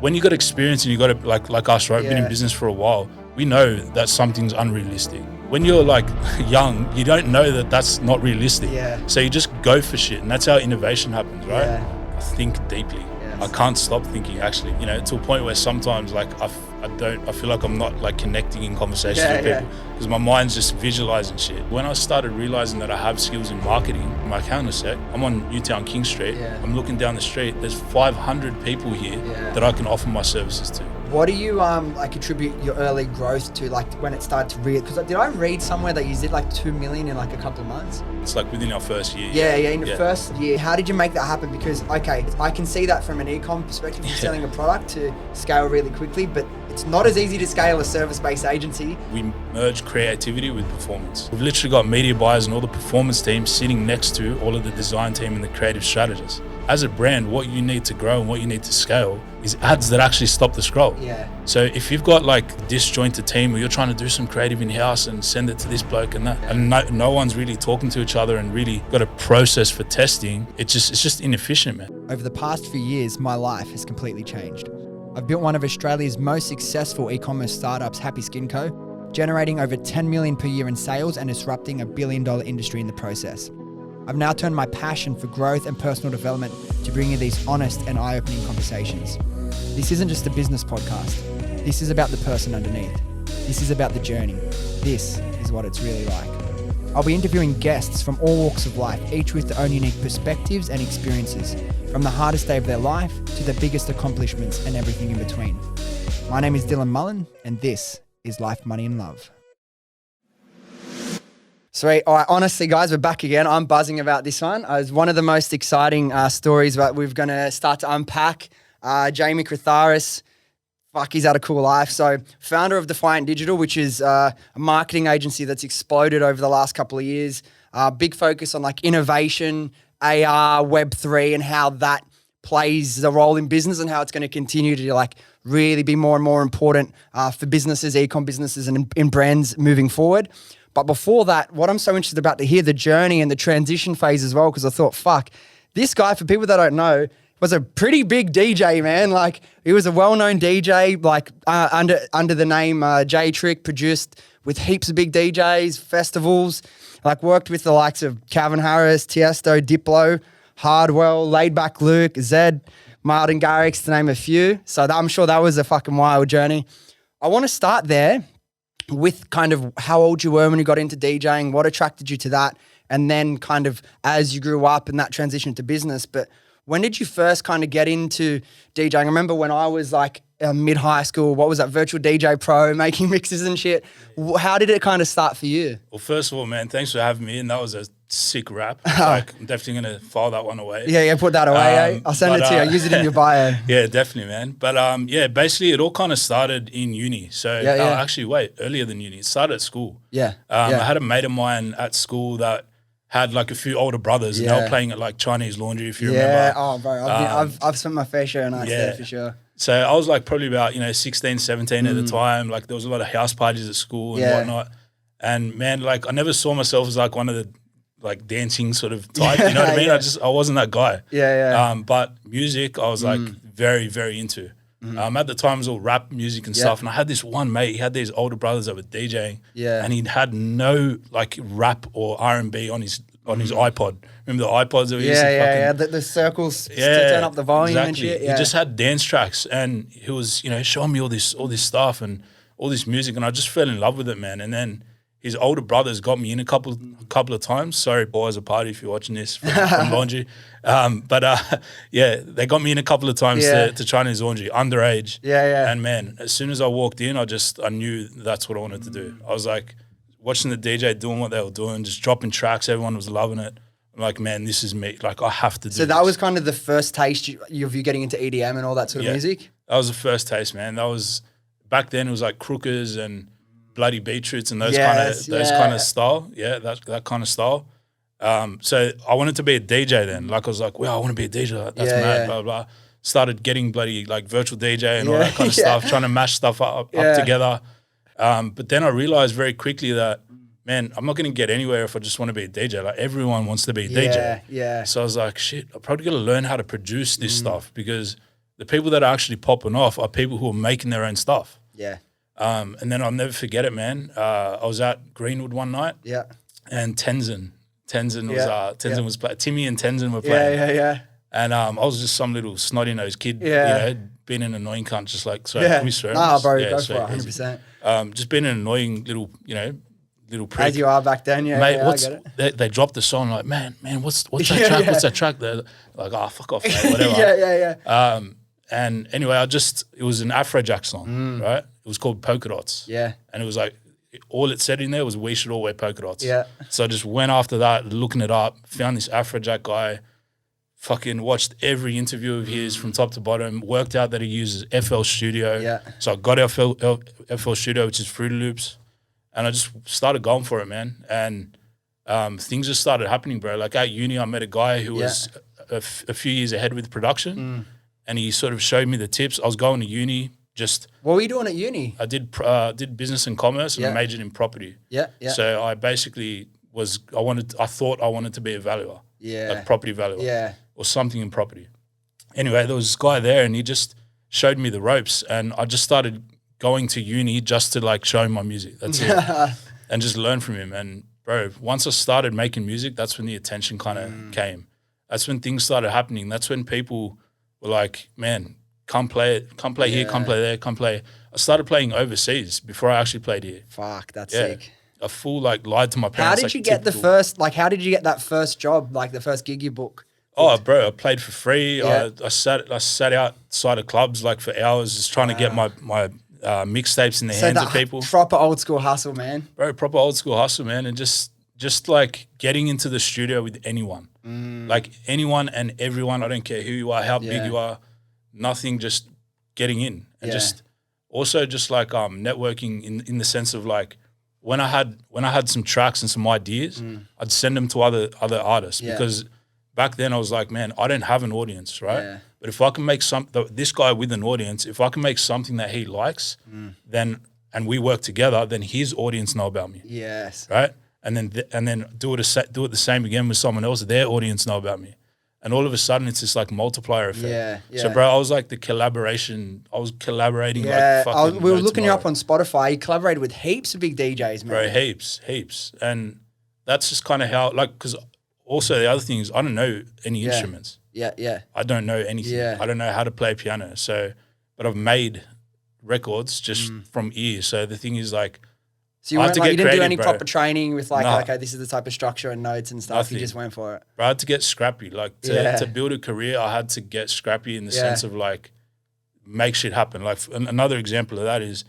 when you got experience and you got it like us, right? Been in business for a while, we know that something's unrealistic. When you're like young, you don't know that that's not realistic. So you just go for shit, and that's how innovation happens, right? Think deeply. I can't stop thinking, actually, you know, to a point where sometimes like I feel like I'm not like connecting in conversations with people because my mind's just visualizing shit. When I started realizing that I have skills in marketing, I'm like, hang on a sec, I'm on Newtown King Street, I'm looking down the street, there's 500 people here that I can offer my services to. What do you like attribute your early growth to, like when it started to read? Because did I read somewhere that you did like 2 million in like a couple of months? It's like within our first year. In the first year. How did you make that happen? Because, okay, I can see that from an e-com perspective, you're selling a product to scale really quickly, but it's not as easy to scale a service-based agency. We merge creativity with performance. We've literally got media buyers and all the performance teams sitting next to all of the design team and the creative strategists. As a brand, what you need to grow and what you need to scale is ads that actually stop the scroll. So if you've got like disjointed team, or you're trying to do some creative in-house and send it to this bloke and that, and no one's really talking to each other and really got a process for testing, it's just inefficient, man. Over the past few years, my life has completely changed. I've built one of Australia's most successful e-commerce startups, Happy Skin Co., generating over 10 million per year in sales and disrupting a $1 billion industry in the process. I've now turned my passion for growth and personal development to bring you these honest and eye-opening conversations. This isn't just a business podcast. This is about the person underneath. This is about the journey. This is what it's really like. I'll be interviewing guests from all walks of life, each with their own unique perspectives and experiences, from the hardest day of their life to the biggest accomplishments and everything in between. My name is Dylan Mullan, and this is Life, Money and Love. Sweet. All right, honestly, guys, we're back again. I'm buzzing about this one. It's one of the most exciting stories that we're going to start to unpack. Jamie Critharis, he's had a cool life. So founder of Defiant Digital, which is a marketing agency that's exploded over the last couple of years. Big focus on like innovation, AR, Web3, and how that plays a role in business and how it's going to continue to like really be more and more important for businesses, e-com businesses and in brands moving forward. But before that, what I'm so interested about to hear the journey and the transition phase as well, because I thought, this guy, for people that don't know, was a pretty big DJ, man. Like, he was a well-known DJ, like under the name J-Trick, produced with heaps of big DJs, festivals, like worked with the likes of Calvin Harris, Tiesto, Diplo, Hardwell, Laidback Luke, Zedd, Martin Garrix, to name a few. So I'm sure that was a fucking wild journey. I want to start there with kind of how old you were when you got into DJing, what attracted you to that, and then kind of as you grew up and that transition to business. But when did you first kind of get into DJing? I remember when I was like mid-high school, what was that, Virtual DJ Pro, making mixes and shit. How did it kind of start for you? Well, first of all, man, thanks for having me. And that was a sick rap. Like, I'm definitely going to file that one away. Yeah, put that away. I'll send it to you. I'll use it in your bio. Yeah, definitely, man. But basically it all kind of started in uni. So actually, earlier than uni. It started at school. I had a mate of mine at school that had like a few older brothers and they were playing at like Chinese Laundry, if you remember. Yeah, oh bro, I've spent my fair share of nights there for sure. So I was like probably about, 16, 17 at the time. Like there was a lot of house parties at school and whatnot. And man, like I never saw myself as like one of the like dancing sort of type, you know what I mean? I wasn't that guy. But music, I was like very, very into. At the time it was all rap music and stuff. And I had this one mate, he had these older brothers that were DJing. And he had no like rap or R&B on his iPod. Remember the iPods that we used to the circles to turn up the volume and shit. He just had dance tracks and he was, showing me all this stuff and all this music, and I just fell in love with it, man. And then his older brothers got me in a couple of times. Sorry, boys, a party if you're watching this from Laundry. They got me in a couple of times to Chinese Laundry, underage. And man, as soon as I walked in, I knew that's what I wanted to do. I was like watching the DJ doing what they were doing, just dropping tracks. Everyone was loving it. I'm like, man, this is me. Like, I have to do So that was kind of the first taste of you getting into EDM and all that sort of music? That was the first taste, man. That was, back then it was like Crookers and Bloody Beetroots and those kind of style. Yeah, that kind of style. So I wanted to be a DJ then. Like I was like, well, I want to be a DJ. That's mad, blah, blah. Started getting bloody like virtual DJ and all that kind of stuff, trying to mash stuff up together. But then I realized very quickly that, man, I'm not going to get anywhere if I just want to be a DJ. Like everyone wants to be a DJ. So I was like, shit, I probably got to learn how to produce this stuff, because The people that are actually popping off are people who are making their own stuff. Yeah. And then I'll never forget it, man. I was at Greenwood one night. Yeah. And Tenzin was playing. Timmy and Tenzin were playing. Yeah. And I was just some little snotty nosed kid, you know, being an annoying cunt, just like, sorry, can we swear? Nah, bro, yeah, go for it, 100%. Just being an annoying little, you know, little prick. As you are back then, Mate, I get it. They dropped the song, like, man, what's that track? What's that track? They're like, oh, fuck off, mate, whatever. yeah. And anyway, it was an Afrojack song, right? It was called Polka Dots. Yeah. And it was like, all it said in there was, we should all wear polka dots. Yeah. So I just went after that, looking it up, found this Afrojack guy, fucking watched every interview of his from top to bottom, worked out that he uses FL Studio. Yeah. So I got FL Studio, which is Fruity Loops, and I just started going for it, man. And things just started happening, bro. Like at uni, I met a guy who was a few years ahead with production, and he sort of showed me the tips. I was going to uni. What were you doing at uni? I did business and commerce, and I majored in property. Yeah. So I basically I thought I wanted to be a valuer. Yeah. Like property valuer. Yeah. Or something in property. Anyway, there was this guy there, and he just showed me the ropes, and I just started going to uni just to like show him my music. That's it. And just learn from him. And bro, once I started making music, that's when the attention kind of came. That's when things started happening. That's when people were like, man, come play it, come play here, come play there, come play. I started playing overseas before I actually played here. Fuck, that's sick. I lied to my parents. How did you get how did you get that first job, like the first gig you booked? Oh, bro, I played for free. Yeah. I sat outside of clubs like for hours just trying to get my mixtapes in the hands of people. Proper old school hustle, man. Bro, proper old school hustle, man. And just like getting into the studio with anyone. Like anyone and everyone, I don't care who you are, how big you are, nothing, just getting in. And just like networking in the sense of like when I had some tracks and some ideas, I'd send them to other artists because back then I was like, man, I don't have an audience, right? Yeah. But if I can make this guy with an audience, if I can make something that he likes, then and we work together, then his audience know about me. Yes. Right? And then do it the same again with someone else, their audience know about me. And all of a sudden it's this like multiplier effect. Yeah. So bro, I was like I was collaborating like fucking we were looking you up on Spotify. You collaborated with heaps of big DJs, man. Bro, heaps. And that's just kind of how, like, because also the other thing is I don't know any instruments. Yeah. I don't know anything. Yeah. I don't know how to play piano. So, but I've made records just from ear. So the thing is like, so you didn't do any proper training with like, okay, this is the type of structure and notes and stuff. Nothing. You just went for it. Bro, I had to get scrappy. Like to build a career, I had to get scrappy in the sense of like make shit happen. Like another example of that is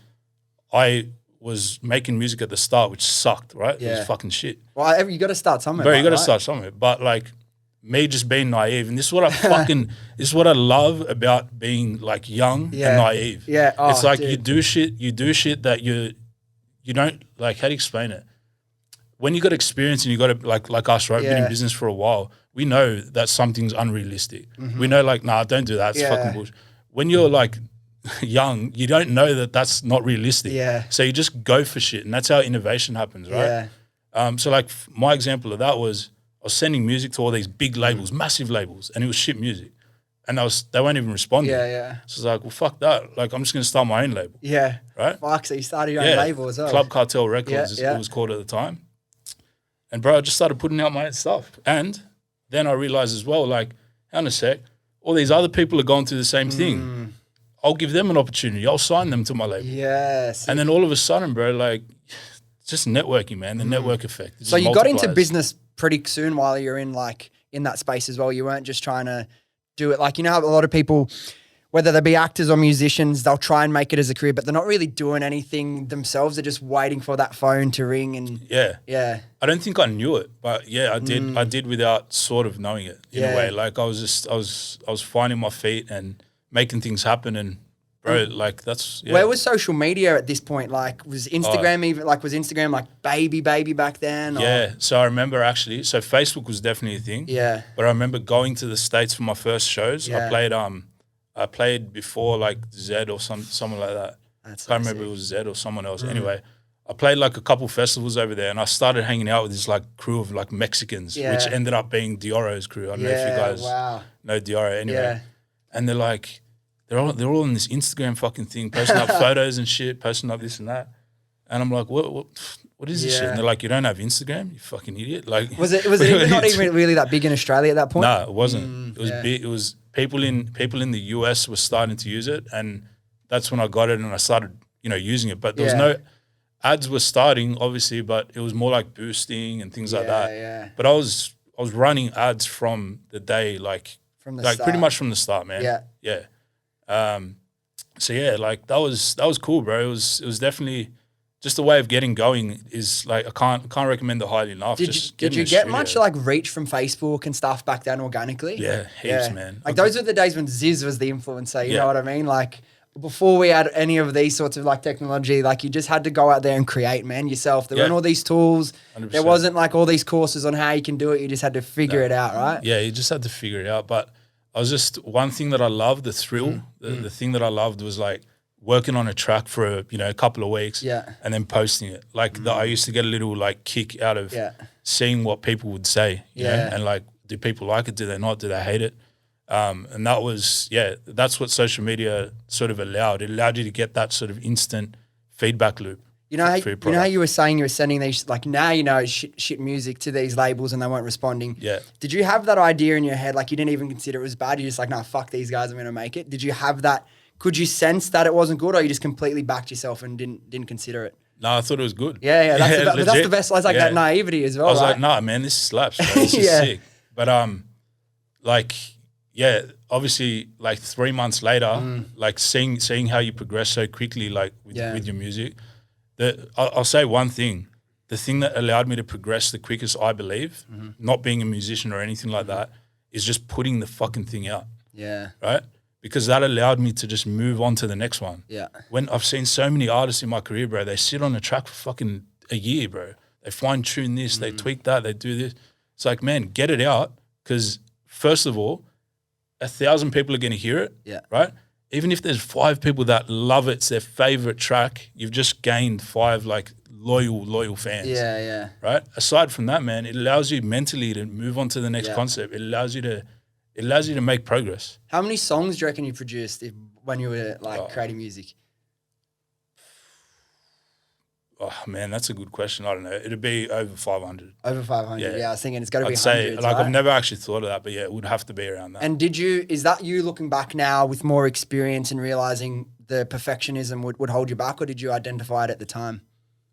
I was making music at the start, which sucked, right? Yeah. It was fucking shit. Well, you got to start somewhere. Bro, you got to start somewhere. But like me just being naive, and this is what this is what I love about being like young and naive. Yeah. Oh, it's like you do shit that you don't, like, how do you explain it? When you got experience and you got to, like us, right? Been in business for a while, we know that something's unrealistic. We know, like, nah, don't do that. It's fucking bullshit. When you're, like, young, you don't know that that's not realistic. Yeah. So you just go for shit, and that's how innovation happens, right? Yeah. So, like, my example of that was I was sending music to all these big labels, massive labels, and it was shit music. And they weren't even responding. Yeah. So I was like, well, fuck that. Like, I'm just going to start my own label. Yeah. Right? Fuck, so you started your own label as well. Club Cartel Records, it was called at the time. And, bro, I just started putting out my own stuff. And then I realized as well, like, hang on a sec, all these other people are going through the same thing. I'll give them an opportunity. I'll sign them to my label. Yes. And then all of a sudden, bro, like, it's just networking, man, the network effect. So you got into business pretty soon while you're in, like, in that space as well. You weren't just trying to do it. Like, you know how a lot of people, whether they be actors or musicians, they'll try and make it as a career, but they're not really doing anything themselves. They're just waiting for that phone to ring. And yeah. I don't think I knew it, but yeah, I did. I did without sort of knowing it in a way. Like I was finding my feet and making things happen. And bro, like that's Where was social media at this point? Like, was Instagram was Instagram like baby back then? Yeah. So I remember actually. So Facebook was definitely a thing. Yeah. But I remember going to the States for my first shows. Yeah. I played before like Zedd or someone like that. I can't remember if it was Zedd or someone else. Anyway, I played like a couple festivals over there, and I started hanging out with this like crew of like Mexicans, which ended up being Dioro's crew. I don't know if you guys know Dioro. Anyway, and they're they're all in this Instagram fucking thing, posting up photos and shit, posting up this and that. And I'm like, what is this shit? And they're like, you don't have Instagram, you fucking idiot. Like, was it even not even really that big in Australia at that point? No, it wasn't. It was big. It was people in the US were starting to use it, and that's when I got it and I started, using it. But there was no ads were starting, obviously, but it was more like boosting and things like that. Yeah. But I was running ads from the day, from the start. Pretty Pretty much from the start, man. Yeah. So yeah, like that was cool, bro. It was definitely just a way of getting going. Is like I can't recommend it highly enough. Did you get much like reach from Facebook and stuff back then organically? Yeah, heaps, man. Like those were the days when Ziz was the influencer. You know what I mean? Like before we had any of these sorts of like technology, like you just had to go out there and create, man, yourself. There weren't all these tools. 100%. There wasn't like all these courses on how you can do it. You just had to figure it out, right? Yeah, you just had to figure it out. But I was just one thing that I loved, the thrill. The thing that I loved was like working on a track for a couple of weeks, and then posting it. Like I used to get a little like kick out of seeing what people would say, you know, and like, do people like it? Do they not? Do they hate it? And that was that's what social media sort of allowed. It allowed you to get that sort of instant feedback loop. You know how you were saying you were sending these, like now shit music to these labels and they weren't responding. Yeah. Did you have that idea in your head? Like you didn't even consider it was bad. You're just like, nah, fuck these guys. I'm going to make it. Did you have that? Could you sense that it wasn't good, or you just completely backed yourself and didn't consider it? No, I thought it was good. Yeah. That's the best. Like that naivety as well. I was right? like, nah, man, this slaps. Bro. This is sick. But obviously, like 3 months later, like seeing how you progress so quickly, like with your music. I'll say one thing. The thing that allowed me to progress the quickest, I believe, not being a musician or anything like that, is just putting the fucking thing out. Yeah. Right? Because that allowed me to just move on to the next one. Yeah. When I've seen so many artists in my career, bro, they sit on a track for fucking a year, bro. They fine tune this, they tweak that, they do this. It's like, man, get it out. Because first of all, 1,000 people are going to hear it. Yeah. Right? Even if there's 5 people that love it, it's their favorite track, you've just gained 5 like loyal fans. Yeah. Right? Aside from that, man, it allows you mentally to move on to the next concept. It allows you to make progress. How many songs do you reckon you produced when you were like creating music? Oh man, that's a good question. I don't know. It'd be over 500. Over 500. Yeah, I was thinking it's got to be I'd say, hundreds, like, right? I've never actually thought of that, but yeah, it would have to be around that. And is that you looking back now with more experience and realizing the perfectionism would hold you back, or did you identify it at the time?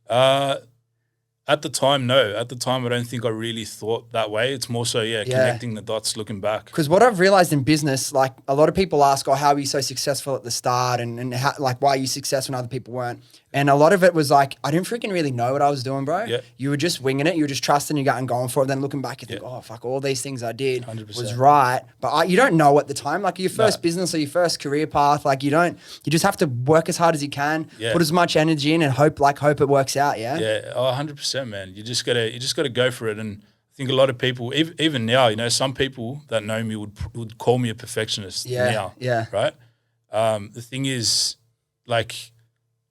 At the time, no. At the time, I don't think I really thought that way. It's more so, connecting the dots, looking back. Because what I've realized in business, like a lot of people ask, oh, how are you so successful at the start, and how, like, why are you successful when other people weren't? And a lot of it was like, I didn't freaking really know what I was doing, bro. Yeah. You were just winging it. You were just trusting your gut and going for it. Then looking back, you think, oh, fuck, all these things I did 100%. was right. But you don't know at the time. Like your first business or your first career path, like you just have to work as hard as you can, put as much energy in and hope it works out, yeah? Yeah, 100%, man. You just gotta go for it. And I think a lot of people, even now, you know, some people that know me would call me a perfectionist now. Yeah. Right? The thing is, like,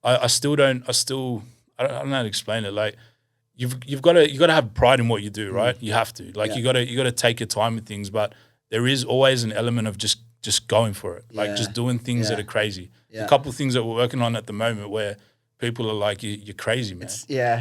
I don't know how to explain it. Like, you've got to have pride in what you do, right? You have to. Like, you got to take your time with things, but there is always an element of just going for it. Like, just doing things that are crazy. A couple of things that we're working on at the moment where people are like, you're crazy, man.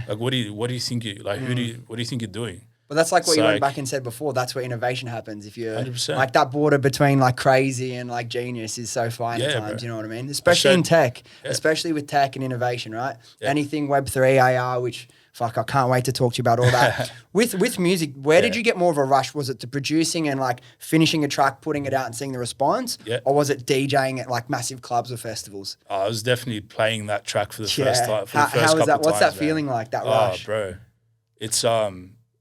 Like, what do you think what do you think you're doing? But that's like what you went back and said before. That's where innovation happens. If you're 100%. like that border between like crazy and like genius is so fine at times. Bro. You know what I mean? Especially in tech, especially with tech and innovation, right? Yeah. Anything Web3, AR, which fuck, I can't wait to talk to you about all that. With music, where did you get more of a rush? Was it to producing and like finishing a track, putting it out and seeing the response? Yeah. Or was it DJing at like massive clubs or festivals? I was definitely playing that track for the first time. How was that? What's that feeling like? That rush? Oh, bro,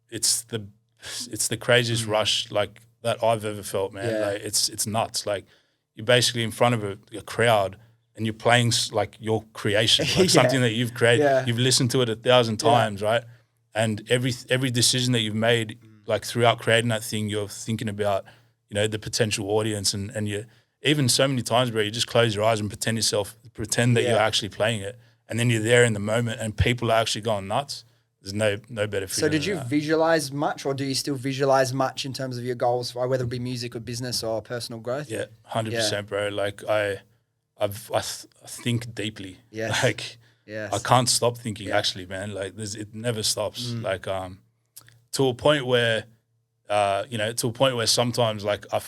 it's the craziest rush like that I've ever felt, man. Yeah. Like it's nuts. Like you're basically in front of a crowd and you're playing like your creation, like something that you've created. Yeah. You've listened to it 1,000 times, right? And every decision that you've made, like throughout creating that thing, you're thinking about, you know, the potential audience, and you even so many times, bro, you just close your eyes and pretend that you're actually playing it, and then you're there in the moment, and people are actually going nuts. There's no better feeling. So did you visualize much, or do you still visualize much in terms of your goals, whether it be music or business or personal growth? Yeah, 100%, bro. Like I think deeply. Yes. Like, yes. I can't stop thinking, actually, man. Like, it never stops. Like, to a point where, sometimes, like, I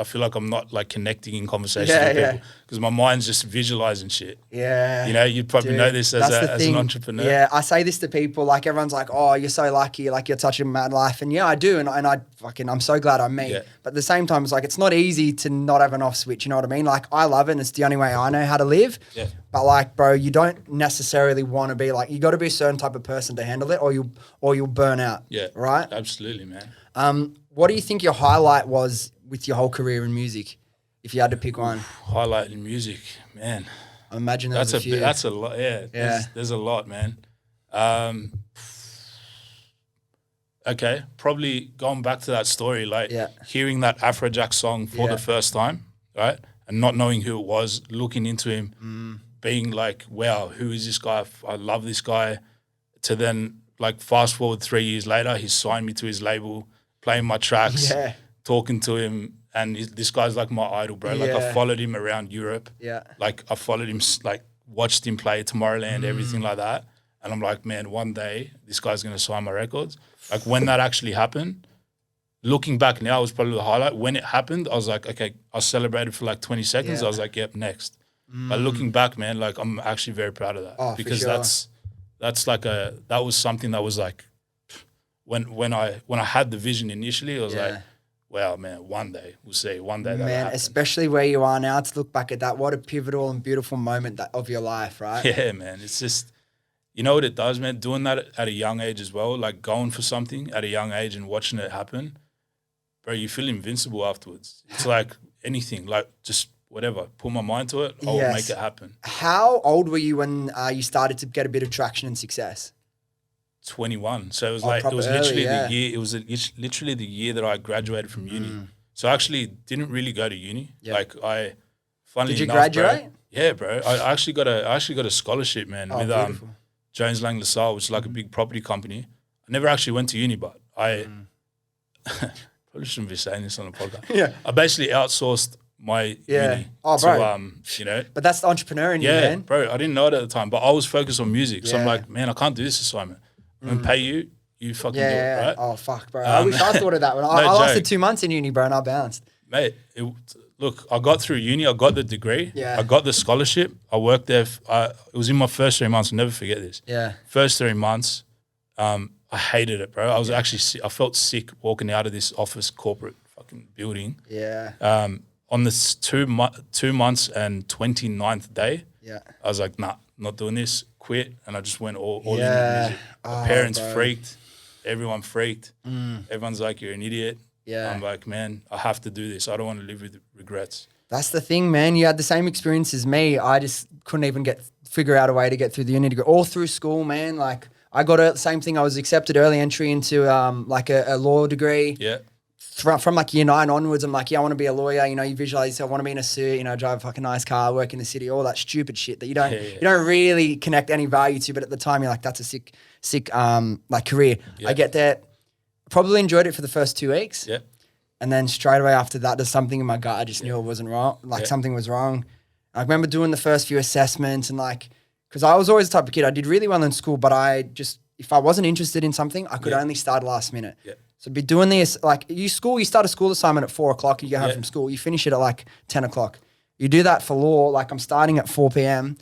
feel like I'm not, like, connecting in conversations with people because my mind's just visualizing shit. Yeah. You know, you'd probably know this as an entrepreneur. Yeah, I say this to people, like, everyone's like, oh, you're so lucky, like, you're such a mad life. And yeah, I do. And I'm so glad I'm me. Yeah. But at the same time, it's like, it's not easy to not have an off switch. You know what I mean? Like, I love it and it's the only way I know how to live. Yeah. But like, bro, you don't necessarily want to be like, you got to be a certain type of person to handle it or you'll burn out. Yeah. Right? Absolutely, man. What do you think your highlight was with your whole career in music? If you had to pick one. Highlight in music, man. I imagine that's a few. That's a lot. Yeah. There's a lot, man. Okay, probably going back to that story, like hearing that Afrojack song for the first time, right? And not knowing who it was, looking into him, being like, wow, who is this guy? I love this guy. To then, like, fast forward 3 years later, he signed me to his label, playing my tracks, talking to him. And this guy's like my idol, bro. Like, I followed him around Europe. Yeah. Like, I followed him, like, watched him play Tomorrowland, everything like that. And I'm like, man, one day this guy's going to sign my records. Like, when that actually happened, looking back now, it was probably the highlight. When it happened, I was like, okay, I celebrated for like 20 seconds. I was like, yep, next. But looking back, man, like, I'm actually very proud of that. Oh, because for sure. that was something that was like, when I had the vision initially, I was like, wow, man, one day, we'll see. One day that'll happen. Especially where you are now, to look back at that, what a pivotal and beautiful moment of your life, right? Yeah, man. It's just, you know what it does, man? Doing that at a young age as well, like going for something at a young age and watching it happen, bro, you feel invincible afterwards. It's like anything, like just whatever, put my mind to it, I'll make it happen. How old were you when you started to get a bit of traction and success? 21. So it was literally the year. It was literally the year that I graduated from uni. So I actually didn't really go to uni. Like, funnily Did you enough, graduate? Bro, yeah, bro. I actually got a scholarship, man, with beautiful. Jones Lang LaSalle, which is like a big property company. I never actually went to uni, but I probably shouldn't be saying this on the podcast. I basically outsourced my uni to, you know. But that's the entrepreneur in you, man. Bro, I didn't know it at the time, but I was focused on music. So I'm like, man, I can't do this assignment. I'm going to pay you fucking do it, right? Oh, fuck, bro. I wish I thought of that one. I lasted 2 months in uni, bro, and I bounced. Mate, look, I got through uni. I got the degree. Yeah. I got the scholarship. I worked there. It was in my first 3 months. I'll never forget this. Yeah. First 3 months, I hated it, bro. I was actually sick. I felt sick walking out of this office corporate fucking building. Yeah. On this 2 months and 29th day, I was like, nah, not doing this. Quit, and I just went all in the music. My parents freaked, everyone freaked. Everyone's like, you're an idiot. Yeah. I'm like, man, I have to do this. I don't want to live with regrets. That's the thing, man. You had the same experience as me. I just couldn't even figure out a way to get through the uni degree. All through school, man. Like, I got the same thing. I was accepted early entry into like a law degree. Yeah. From like year 9 onwards, I'm like, yeah, I want to be a lawyer. You know, you visualize yourself, I want to be in a suit, you know, drive a fucking nice car, work in the city, all that stupid shit that you don't really connect any value to. But at the time, you're like, that's a sick like career. I get there, probably enjoyed it for the first 2 weeks. Yeah. And then straight away after that, there's something in my gut. I just knew it wasn't wrong. Like something was wrong. I remember doing the first few assessments and like, because I was always the type of kid, I did really well in school, but I just, if I wasn't interested in something, I could only start last minute. Yeah. So be doing this, like you start a school assignment at 4 o'clock, you get home from school, you finish it at like 10 o'clock. You do that for law, like I'm starting at 4 p.m.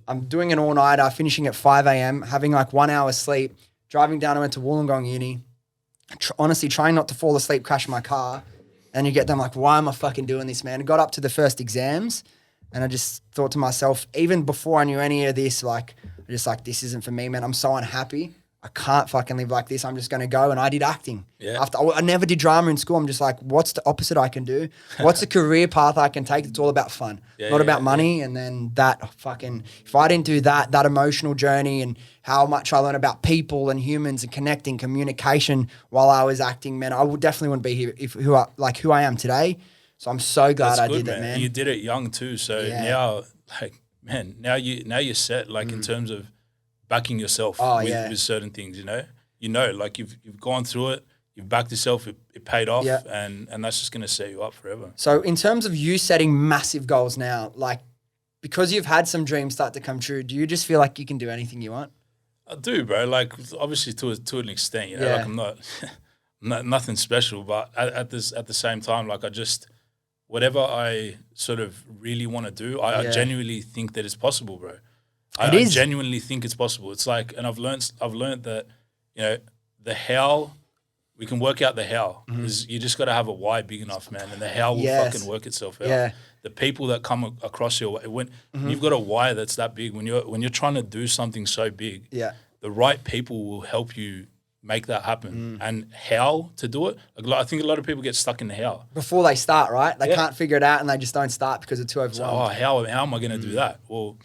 I'm doing an all-nighter, finishing at 5 a.m., having like 1 hour sleep, driving down, I went to Wollongong Uni, honestly trying not to fall asleep, crash my car. And you get them like, why am I fucking doing this, man? I got up to the first exams and I just thought to myself, even before I knew any of this, like, I just like, this isn't for me, man. I'm so unhappy. I can't fucking live like this. I'm just going to go. And I did acting. Yeah. I never did drama in school. I'm just like, what's the opposite I can do? What's the career path I can take? It's all about fun, not about money. And then that fucking, if I didn't do that emotional journey and how much I learned about people and humans and connecting, communication while I was acting, man, I definitely wouldn't be here who I am today. So I'm so glad I did that, man. You did it young too. So now, like, man, now you're set, like in terms of backing yourself with certain things, you know, like you've gone through it, you've backed yourself, it paid off, and that's just going to set you up forever. So in terms of you setting massive goals now, like because you've had some dreams start to come true, do you just feel like you can do anything you want? I do, bro. Like, obviously to an extent, you know, like I'm not nothing special, but at the same time, like I just, whatever I sort of really want to do, I genuinely think that it's possible, bro. I genuinely think it's possible. It's like, and I've learned that, you know, the how, we can work out the how. You just got to have a why big enough, man, and the how will fucking work itself out. Yeah. The people that come across your way, when you've got a why that's that big, when you're trying to do something so big, the right people will help you make that happen. And how to do it, like, I think a lot of people get stuck in the how before they start, right? They can't figure it out and they just don't start because they're too overwhelmed. So, how am I going to do that? Well,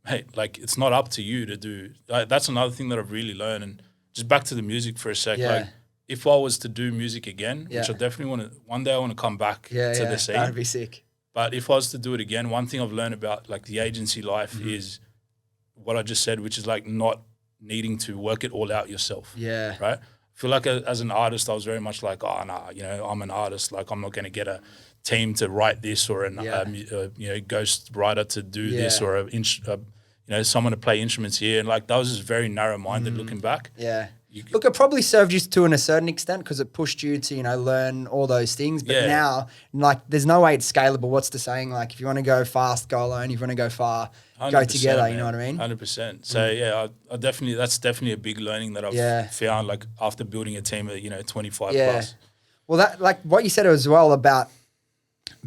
hey, like, it's not up to you to do. That's another thing that I've really learned. And just back to the music for a sec. Like, if I was to do music again, which I definitely want to, one day I want to come back to the scene. That'd be sick. But if I was to do it again, one thing I've learned about like the agency life is what I just said, which is like not needing to work it all out yourself. Yeah. Right? I feel like as an artist, I was very much like, oh, nah, you know, I'm an artist. Like, I'm not going to get a team to write this or you know, ghost writer to do this or you know, someone to play instruments here. And like, that was just very narrow-minded looking back. Yeah. Look, it probably served you to a certain extent because it pushed you to, you know, learn all those things. But now, like, there's no way it's scalable. What's the saying? Like, if you want to go fast, go alone. If you want to go far, go together. Man. You know what I mean? 100%. So, I definitely, that's definitely a big learning that I've found, like, after building a team of, you know, 25 plus. Well, that, like, what you said as well about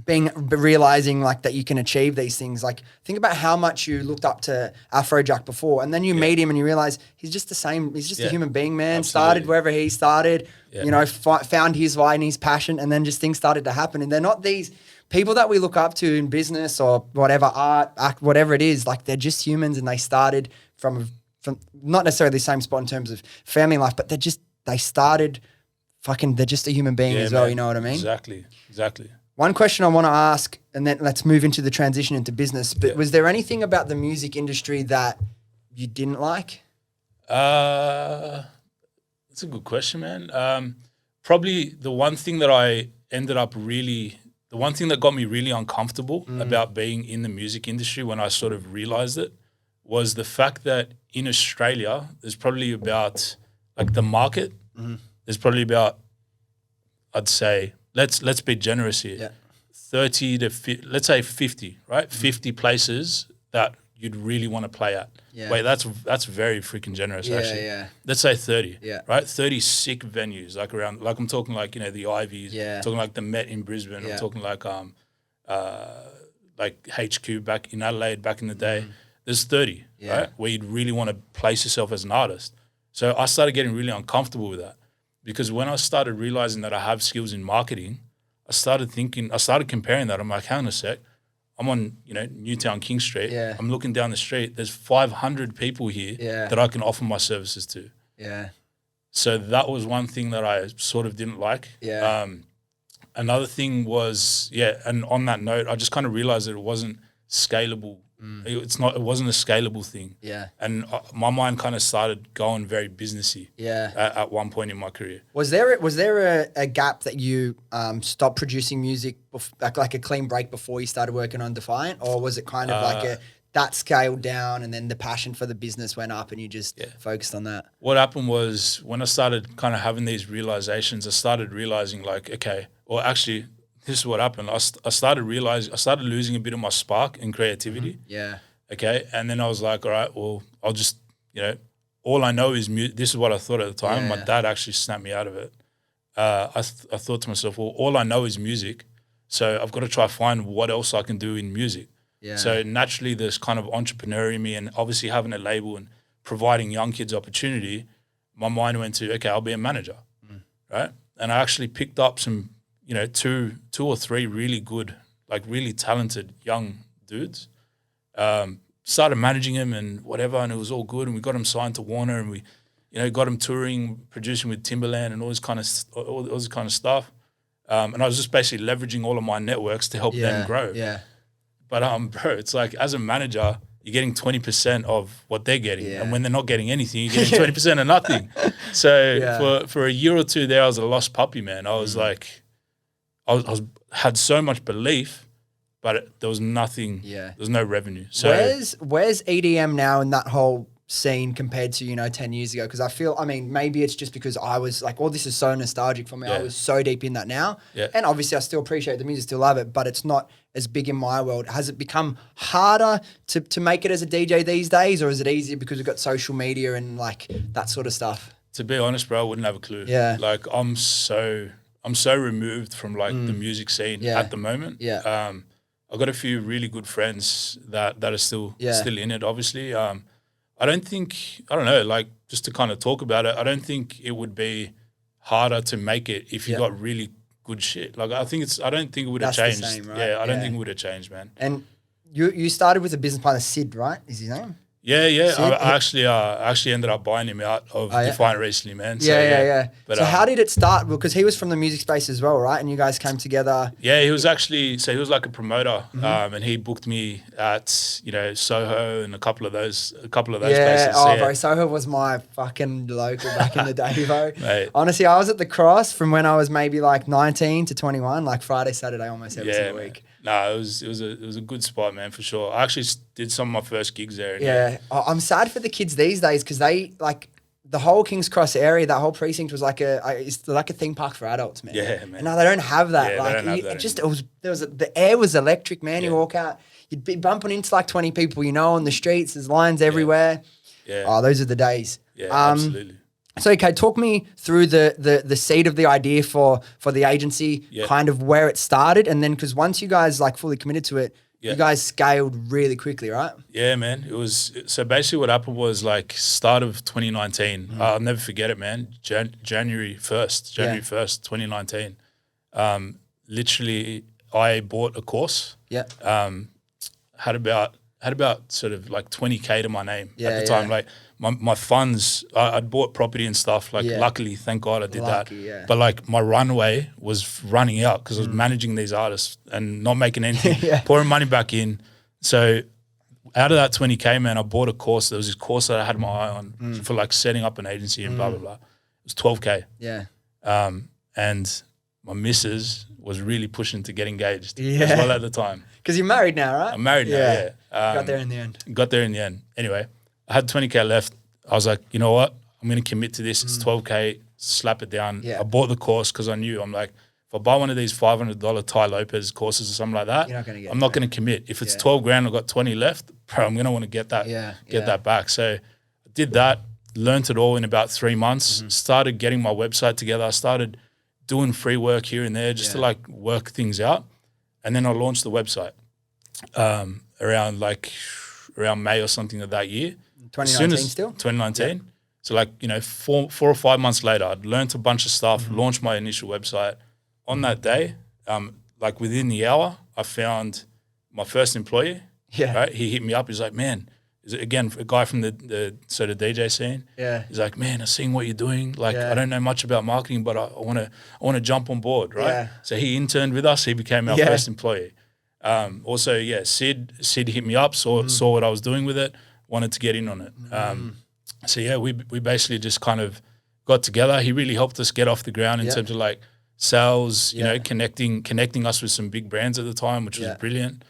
realizing like that you can achieve these things. Like, think about how much you looked up to Afrojack before, and then you meet him and you realize he's just the same. He's just a human being, man. Absolutely. Started wherever he started, you know, found his why and his passion, and then just things started to happen. And they're not these people that we look up to in business or whatever, art, act, whatever it is. Like, they're just humans, and they started from not necessarily the same spot in terms of family life, but they started fucking. They're just a human being as well. You know what I mean? Exactly. One question I want to ask, and then let's move into the transition into business. But was there anything about the music industry that you didn't like? That's a good question, man. Probably the one thing that got me really uncomfortable about being in the music industry when I sort of realized it was the fact that in Australia, there's probably about, like, the market, there's probably about, I'd say, let's be generous here. 30 to let's say 50, right? 50 places that you'd really want to play at. Wait, that's very freaking generous, actually. Let's say 30, right? 30 sick venues, like around, like I'm talking like, you know, the Ivies, talking like the Met in Brisbane, I'm talking like HQ back in Adelaide back in the day. There's 30, right? Where you'd really want to place yourself as an artist. So I started getting really uncomfortable with that. Because when I started realizing that I have skills in marketing, I started comparing that. I'm like, hang on a sec. I'm on, you know, Newtown King Street. I'm looking down the street. There's 500 people here that I can offer my services to. So that was one thing that I sort of didn't like. Another thing was, and on that note, I just kind of realized that it wasn't scalable. It wasn't a scalable thing. And my mind kind of started going very businessy. At one point in my career. Was there a gap that you stopped producing music, like a clean break before you started working on Defiant, or was it kind of like that scaled down and then the passion for the business went up and you just focused on that? What happened was when I started kind of having these realizations, I started realizing like, okay, or actually, this is what happened. I started losing a bit of my spark and creativity. Okay. And then I was like, all right, well, I'll just, you know, all I know is music. This is what I thought at the time. My dad actually snapped me out of it. I thought to myself, well, all I know is music. So I've got to try to find what else I can do in music. So naturally there's kind of entrepreneur in me, and obviously having a label and providing young kids opportunity, my mind went to, okay, I'll be a manager. Right. And I actually picked up some, you know, two or three really good, like really talented young dudes. Started managing them and whatever, and it was all good. And we got them signed to Warner, and we, you know, got them touring, producing with Timberland and all this kind of stuff. And I was just basically leveraging all of my networks to help them grow. But bro, it's like as a manager, you're getting 20% of what they're getting, and when they're not getting anything, you're getting 20% of nothing. So for a year or two there, I was a lost puppy, man. I was like, I had so much belief, but there was nothing. Yeah. There was no revenue. So where's EDM now in that whole scene compared to, 10 years ago? Because I feel, maybe it's just because I was like, this is so nostalgic for me. Yeah. I was so deep in that now. Yeah. And obviously I still appreciate the music, still love it, but it's not as big in my world. Has it become harder to make it as a DJ these days, or is it easier because we've got social media and like that sort of stuff? To be honest, bro, I wouldn't have a clue. Yeah. Like I'm so removed from like the music scene at the moment. Yeah. I've got a few really good friends that are still in it, obviously. I don't know, like just to kind of talk about it, I don't think it would be harder to make it if you got really good shit. Like I don't think it would have changed. The same, right? Yeah, I don't think it would have changed, man. And you started with a business partner, Sid, right? Is his name? Yeah. Sid, I actually ended up buying him out of Defiant recently, man. So, yeah. But, so how did it start? Because he was from the music space as well, right? And you guys came together. Yeah, he was like a promoter, and he booked me at Soho and a couple of those places. Oh, bro, Soho was my fucking local back in the day, bro. Mate. Honestly, I was at the Cross from when I was maybe like 19 to 21, like Friday, Saturday, almost every single week. No, it was a good spot, man, for sure. I actually did some of my first gigs there. Yeah, I'm sad for the kids these days because they like the whole King's Cross area. That whole precinct was it's like a theme park for adults, man. Yeah, man. And now they don't have that. Yeah, like they don't have that the air was electric, man. You walk out, you'd be bumping into like 20 people, on the streets. There's lines everywhere. Yeah. Oh, those are the days. Yeah, absolutely. So, okay, talk me through the seed of the idea for the agency, kind of where it started, and then because once you guys like fully committed to it, you guys scaled really quickly, right? Yeah, man. It was so basically what happened was like start of 2019. I'll never forget it, man. January 1st, 2019. Literally, I bought a course. Yeah. Had about sort of like 20K to my name at the time. Like my funds, I'd bought property and stuff. Like luckily, thank God I did that. Yeah. But like my runway was running out because I was managing these artists and not making anything, pouring money back in. So out of that 20K, man, I bought a course. There was this course that I had my eye on for like setting up an agency and blah, blah, blah. It was 12K. Yeah. And my missus was really pushing to get engaged as well at the time. Because you're married now, right? I'm married now, yeah. Got there in the end. Got there in the end. Anyway, I had 20K left. I was like, you know what? I'm going to commit to this. It's 12K. Slap it down. Yeah. I bought the course because I knew, I'm like, if I buy one of these $500 Ty Lopez courses or something like that, I'm not going to commit. If it's 12 grand, I've got 20 left, bro, I'm going to want to get that back. So I did that, learned it all in about 3 months, started getting my website together. I started doing free work here and there just to like work things out. And then I launched the website around May or something of that year. 2019 still? 2019. Yeah. So like, 4 or 5 months later, I'd learned a bunch of stuff, launched my initial website. On that day, like within the hour, I found my first employee. Yeah. Right? He hit me up. He's like, man, again, a guy from the sort of DJ scene. Yeah. He's like, man, I've seen what you're doing. Like, I don't know much about marketing, but I want to jump on board, right? Yeah. So he interned with us. He became our first employee. Also, Sid hit me up, saw what I was doing with it, wanted to get in on it. So yeah, we basically just kind of got together. He really helped us get off the ground in terms of like sales, you know, connecting us with some big brands at the time, which was brilliant.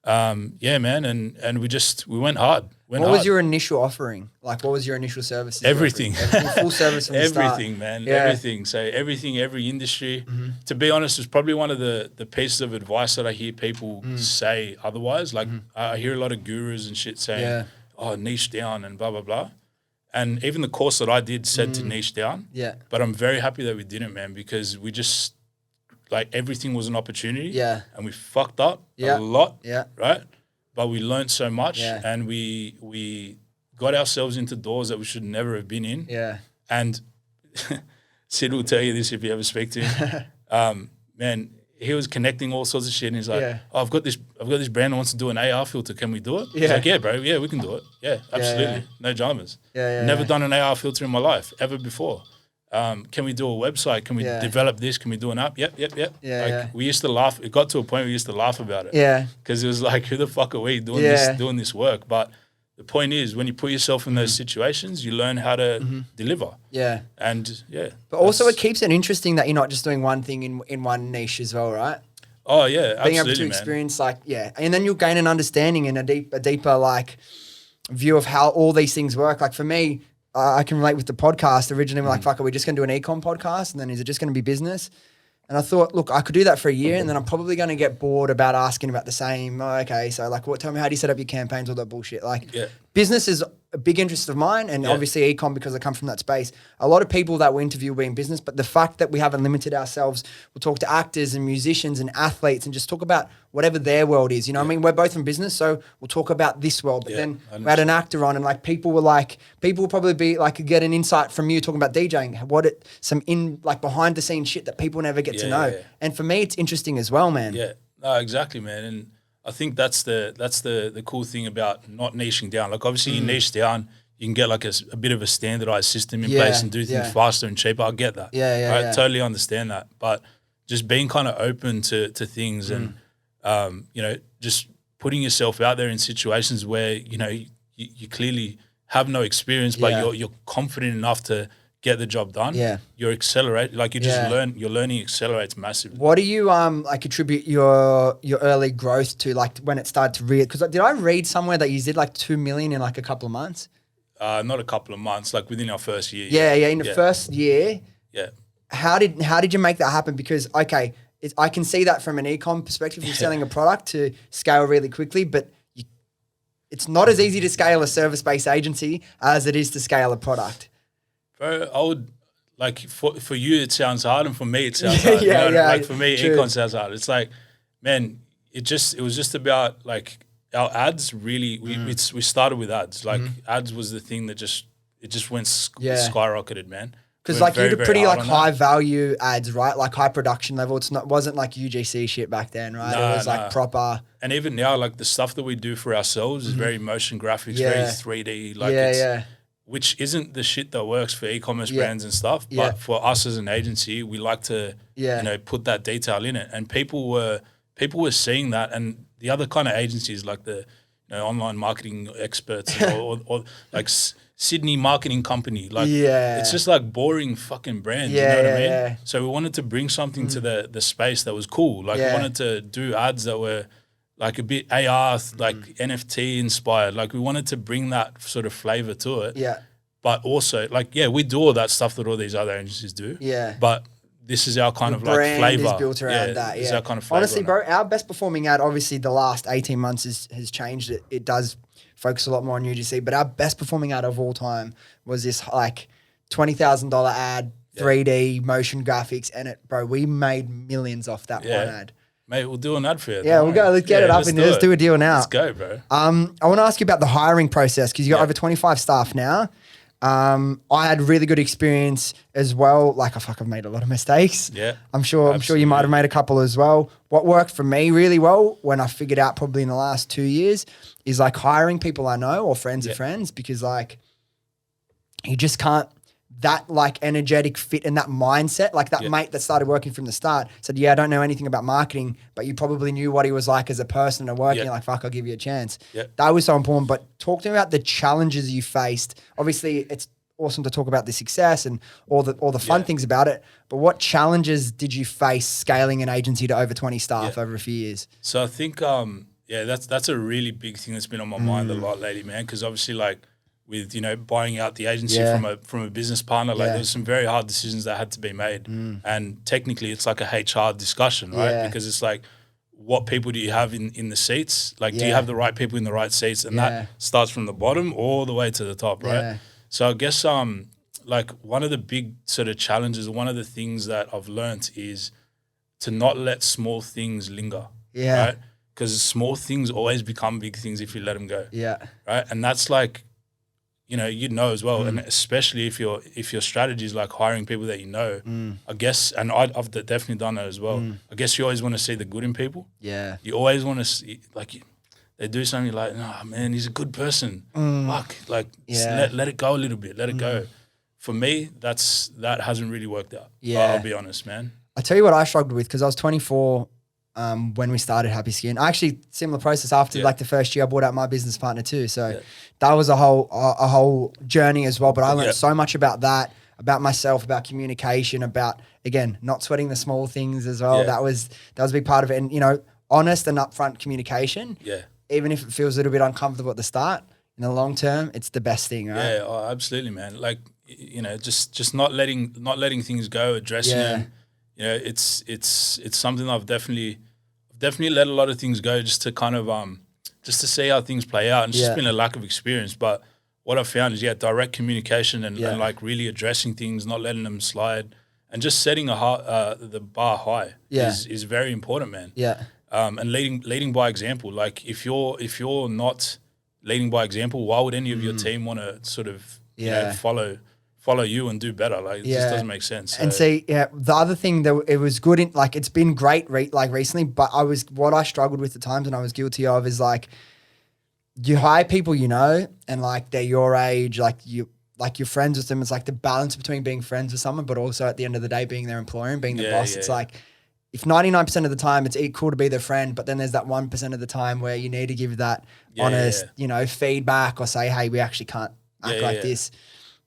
Man, and we went hard. What was your initial offering? Like, what was your initial services? Everything. Full service from the start. Everything, man. Yeah. Everything. So everything, every industry. To be honest, it's probably one of the pieces of advice that I hear people say otherwise. Like, I hear a lot of gurus and shit saying, oh, niche down and blah, blah, blah. And even the course that I did said to niche down. Yeah. But I'm very happy that we didn't, man, because we just, like, everything was an opportunity. Yeah. And we fucked up a lot. Yeah. Right? But we learned so much and we got ourselves into doors that we should never have been in. Yeah. And Sid will tell you this if you ever speak to him. Man, he was connecting all sorts of shit and he's like, oh, I've got this brand that wants to do an AR filter. Can we do it? He's like, yeah, bro. Yeah, we can do it. Yeah, absolutely. No dramas. Never done an AR filter in my life, ever before. Can we do a website? Can we develop this? Can we do an app? Yep. We used to laugh. It got to a point where we used to laugh about it. Yeah. Because it was like, who the fuck are we doing this work? But the point is, when you put yourself in those situations, you learn how to deliver. Yeah. And But also it keeps it interesting that you're not just doing one thing in one niche as well, right? Oh yeah, being able absolutely, to man. experience and then you'll gain an understanding and a deeper like view of how all these things work. Like for me, I can relate with the podcast. Originally, we're like, fuck, are we just going to do an ecom podcast? And then is it just going to be business? And I thought, look, I could do that for a year and then I'm probably going to get bored about asking about the same. Oh, okay, so like, tell me, how do you set up your campaigns, all that bullshit? Like business is a big interest of mine and obviously ecom because I come from that space. A lot of people that we interview will be in business, but the fact that we haven't limited ourselves, we'll talk to actors and musicians and athletes and just talk about whatever their world is. You know what I mean? We're both in business, so we'll talk about this world. But then we had an actor on and like people will probably be like, get an insight from you talking about DJing, some behind the scenes shit that people never get to know. Yeah. And for me, it's interesting as well, man. Yeah, no, exactly, man. And I think that's the cool thing about not niching down. Like obviously you niche down, you can get like a bit of a standardized system in place and do things faster and cheaper. I get that. I totally understand that. But just being kind of open to things and, just putting yourself out there in situations where, you clearly have no experience, but you're confident enough to get the job done. Yeah. You're accelerate, like you just learn, your learning accelerates massively. What do you attribute your early growth to, like when it started to read? Because did I read somewhere that you did like 2 million in like a couple of months? Not a couple of months, like within our first year. In the first year. Yeah. How did you make that happen? Because I can see that from an e-com perspective, from selling a product to scale really quickly, but it's not as easy to scale a service-based agency as it is to scale a product. Bro, I would, like, for you it sounds hard, and for me it sounds hard. Like for me, econ sounds hard. It's like, man, it was just about like our ads. Really, we started with ads. Like ads was the thing that just went skyrocketed, man. Because like you did pretty like high value ads, right? Like high production level. Wasn't like UGC shit back then, right? It was like proper. And even now, like the stuff that we do for ourselves is very motion graphics, very 3D. Like which isn't the shit that works for e-commerce brands and stuff. But for us as an agency, we like to put that detail in it. And people were seeing that, and the other kind of agencies like the online marketing experts or like Sydney Marketing Company, like it's just like boring fucking brands, you know what I mean? Yeah. So we wanted to bring something to the space that was cool. Like we wanted to do ads that were like a bit AR, like NFT inspired. Like we wanted to bring that sort of flavor to it. Yeah. But also like, we do all that stuff that all these other agencies do. Yeah. But this is our kind of like flavor. Is built around that. Yeah. Is our kind of flavor. Honestly, bro, our best performing ad, obviously the last 18 months has changed it. It does focus a lot more on UGC, but our best performing ad of all time was this like $20,000 ad, 3D motion graphics, and we made millions off that one ad. Mate, we'll do an ad for you. Yeah, we'll go. Let's get it up and let's do a deal now. Let's go, bro. I want to ask you about the hiring process because you got over 25 staff now. I had really good experience as well. Like I've made a lot of mistakes. Yeah, I'm sure you might have made a couple as well. What worked for me really well when I figured out probably in the last 2 years is like hiring people I know or friends of friends, because like you just can't. That like energetic fit and that mindset, like that mate that started working from the start said, I don't know anything about marketing, but you probably knew what he was like as a person and working. Like, fuck, I'll give you a chance. That was so important. But talk to me about the challenges you faced. Obviously, it's awesome to talk about the success and all the fun things about it. But what challenges did you face scaling an agency to over 20 staff over a few years? So I think, that's a really big thing that's been on my mind a lot lately, man. Because obviously, like, with buying out the agency from a business partner, like there's some very hard decisions that had to be made, and technically it's like a HR discussion, right? Because it's like, what people do you have in the seats? Like, do you have the right people in the right seats? And that starts from the bottom all the way to the top, right? So I guess like one of the big sort of challenges, one of the things that I've learnt is to not let small things linger, right? Because small things always become big things if you let them go, right? And that's like, as well, and especially if your strategy is like hiring people that I guess, and I've definitely done that as well. I guess you always want to see the good in people. Yeah, you always want to see, like, they do something like, oh man, he's a good person. Fuck, like let it go a little bit, let it go. For me, that hasn't really worked out. Yeah, I'll be honest, man. I tell you what I struggled with, because I was 24 when we started Happy Skin. Actually, similar process after like the first year, I bought out my business partner too. So that was a whole journey as well. But I learned so much about that, about myself, about communication, about, again, not sweating the small things as well. Yeah. That was a big part of it. And, you know, honest and upfront communication, even if it feels a little bit uncomfortable at the start, in the long term, it's the best thing, right? Yeah, oh, absolutely, man. Like, you know, just not letting things go, addressing them. You know, it's something I've definitely let a lot of things go just to kind of just to see how things play out. And it's just been a lack of experience. But what I've found is direct communication and like really addressing things, not letting them slide, and just setting the bar high is very important, man. Yeah. And leading by example. Like if you're not leading by example, why would any of your team want to sort of you know, follow you and do better? Like it just doesn't make sense. So. And see, the other thing that it was good in, like, it's been great recently, but what I struggled with at times and I was guilty of is like, you hire people, you know, and like they're your age, like you're friends with them. It's like the balance between being friends with someone, but also at the end of the day, being their employer and being the boss. It's like, if 99% of the time it's cool to be their friend, but then there's that 1% of the time where you need to give that honest, you know, feedback or say, hey, we actually can't act like this.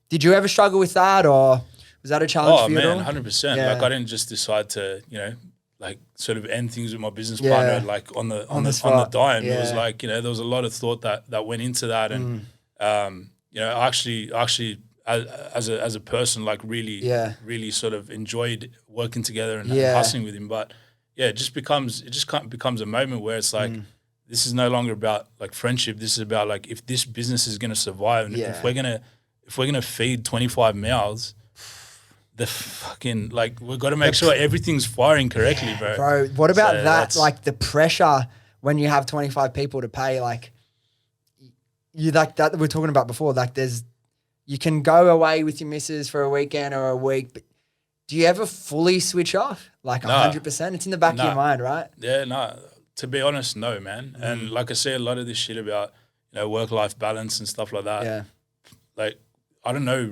Did you ever struggle with that, or was that a challenge for you at all? 100%. Like I didn't just decide to, you know, like sort of end things with my business partner like on the dime. It was like, you know, there was a lot of thought that went into that, and you know, I actually as a person, like really sort of enjoyed working together and hustling with him. But it just becomes a moment where it's like, this is no longer about like friendship. This is about like, if this business is going to survive, and if we're gonna feed 25 mouths, the fucking, like, we've got to make sure everything's firing correctly, bro. Bro, what about that? Like the pressure when you have 25 people to pay, like you, like that we were talking about before, like you can go away with your missus for a weekend or a week, but do you ever fully switch off? Like 100%? It's in the back of your mind, right? Yeah, no. To be honest, no, man. And like I say, a lot of this shit about, you know, work-life balance and stuff like that. Yeah. Like, I don't know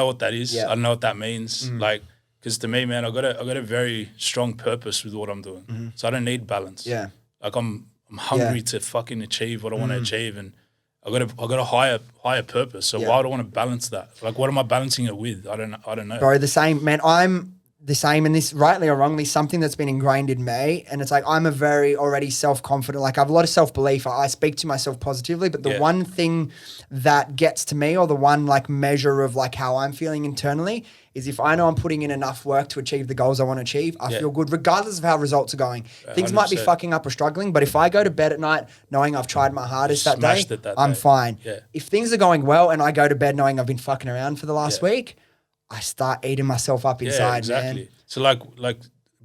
what that is. I don't know what that means. Like, because to me, man, I got a very strong purpose with what I'm doing. So I don't need balance. Yeah. Like I'm hungry to fucking achieve what I want to achieve, and I got a higher purpose. So why do I want to balance that? Like, what am I balancing it with? I don't know. Bro, the same, man. I'm the same, and this, rightly or wrongly, something that's been ingrained in me. And it's like, I'm a very already self-confident, like I have a lot of self-belief. I speak to myself positively, but the one thing that gets to me, or the one like measure of like how I'm feeling internally, is if I know I'm putting in enough work to achieve the goals I want to achieve, I feel good regardless of how results are going. Things 100%. Might be fucking up or struggling, but if I go to bed at night knowing I've tried my hardest that day, I'm fine. If things are going well and I go to bed knowing I've been fucking around for the last week, I start eating myself up inside, exactly. Man. So like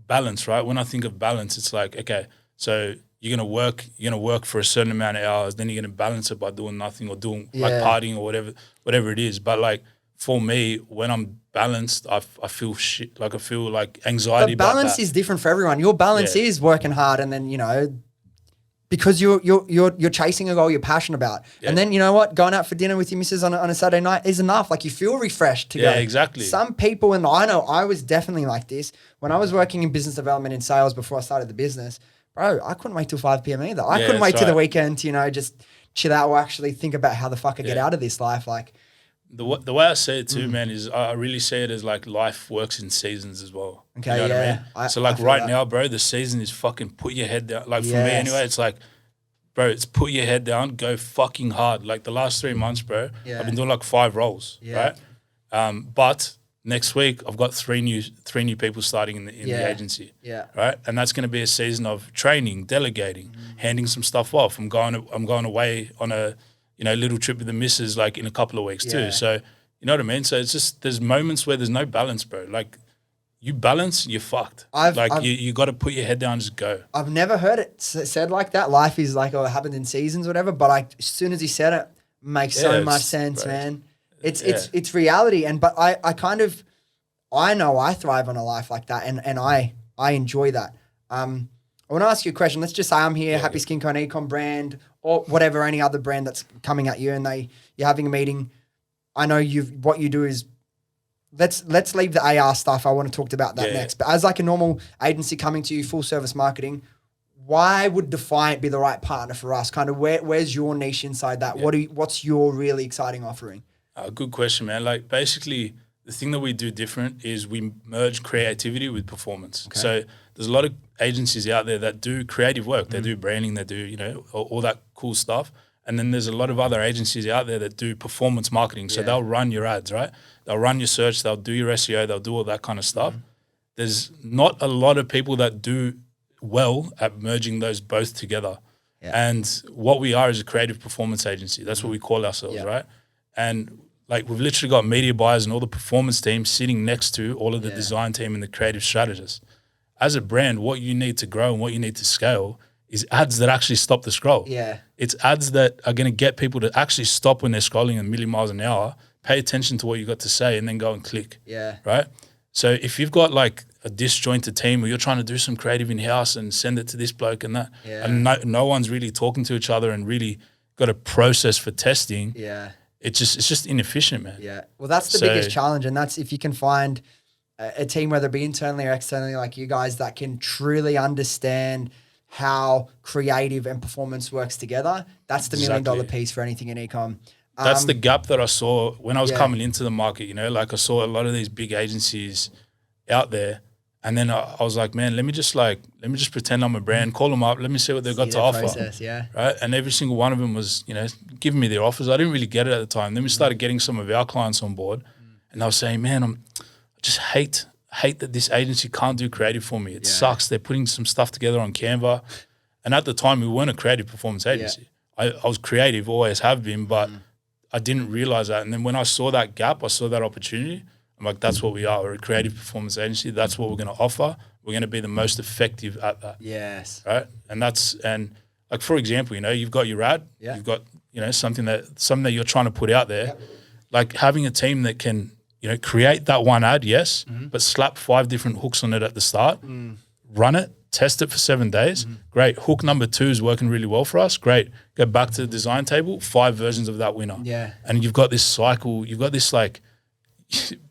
balance, right? When I think of balance, it's like, okay, so you're gonna work for a certain amount of hours, then you're gonna balance it by doing nothing or doing like partying or whatever it is. But like for me, when I'm balanced, I feel shit. Like I feel like anxiety. But balance is different for everyone. Your balance is working hard, and then, you know, because you're chasing a goal you're passionate about. And then, you know what, going out for dinner with your missus on a Saturday night is enough. Like, you feel refreshed to go. Yeah, exactly. Some people, and I know I was definitely like this, when I was working in business development in sales before I started the business, bro, I couldn't wait till 5 p.m. either. I couldn't wait till the weekend to, you know, just chill out or actually think about how the fuck I get out of this life. Like, the way I say it too, man, is I really say it as like life works in seasons as well. Okay, you know what I mean? So like right now, bro, the season is fucking put your head down. Like for me anyway, it's like, bro, it's put your head down, go fucking hard. Like the last 3 months, bro, I've been doing like 5 roles, right? But next week I've got three new people starting in the agency, right? And that's going to be a season of training, delegating, handing some stuff off. I'm going away on a little trip with the missus like in a couple of weeks too. So you know what I mean? So it's just, there's moments where there's no balance, bro. Like, you balance, you're fucked. You got to put your head down and just go. I've never heard it said like that. Life is like, it happens in seasons, whatever. But like, as soon as he said it, makes so much sense, bro. Man. It's reality. But I know I thrive on a life like that, and I enjoy that. I want to ask you a question. Let's just say I'm here, Happy Skin Co, an ecom brand, or whatever, any other brand that's coming at you, and you're having a meeting. I know what you do is, let's leave the AR stuff. I want to talk about that next. But as like a normal agency coming to you, full service marketing, why would Defiant be the right partner for us? Kind of where's your niche inside that? What's your really exciting offering? Good question, man. Like basically the thing that we do different is we merge creativity with performance. Okay. So there's a lot of agencies out there that do creative work. They do branding, they do, you know, all that cool stuff. And then there's a lot of other agencies out there that do performance marketing. So they'll run your ads, right? They'll run your search, they'll do your SEO, they'll do all that kind of stuff. There's not a lot of people that do well at merging those both together. And what we are is a creative performance agency. That's what we call ourselves, right? And like we've literally got media buyers and all the performance teams sitting next to all of the design team and the creative strategists. As a brand, what you need to grow and what you need to scale is ads that actually stop the scroll. It's ads that are going to get people to actually stop when they're scrolling a million miles an hour, pay attention to what you got to say, and then go and click. Right? So if you've got like a disjointed team or you're trying to do some creative in-house and send it to this bloke and that, and no one's really talking to each other and really got a process for testing, it's just inefficient, man. Well, that's the biggest challenge, and that's if you can find a team, whether it be internally or externally, like you guys, that can truly understand how creative and performance works together. That's the $1 million piece for anything in e-com. That's the gap that I saw when I was coming into the market, you know, like I saw a lot of these big agencies out there. And then I was like, man, let me just pretend I'm a brand, call them up, let me see what they've got to offer. Right. And every single one of them was, you know, giving me their offers. I didn't really get it at the time. Then we started getting some of our clients on board and they were saying, man, I just hate that this agency can't do creative for me. It sucks. They're putting some stuff together on Canva. And at the time, we weren't a creative performance agency. I was creative, always have been, but I didn't realize that. And then when I saw that gap, I saw that opportunity. I'm like, that's what we are. We're a creative performance agency. That's what we're going to offer. We're going to be the most effective at that. Right. And like, for example, you know, you've got your ad, you've got, you know, something that you're trying to put out there. Like having a team that can, you know, create that one ad, but slap 5 different hooks on it at the start, run it, test it for 7 days. Great. Hook number 2 is working really well for us. Great. Go back to the design table, 5 versions of that winner. And you've got this cycle. You've got this like,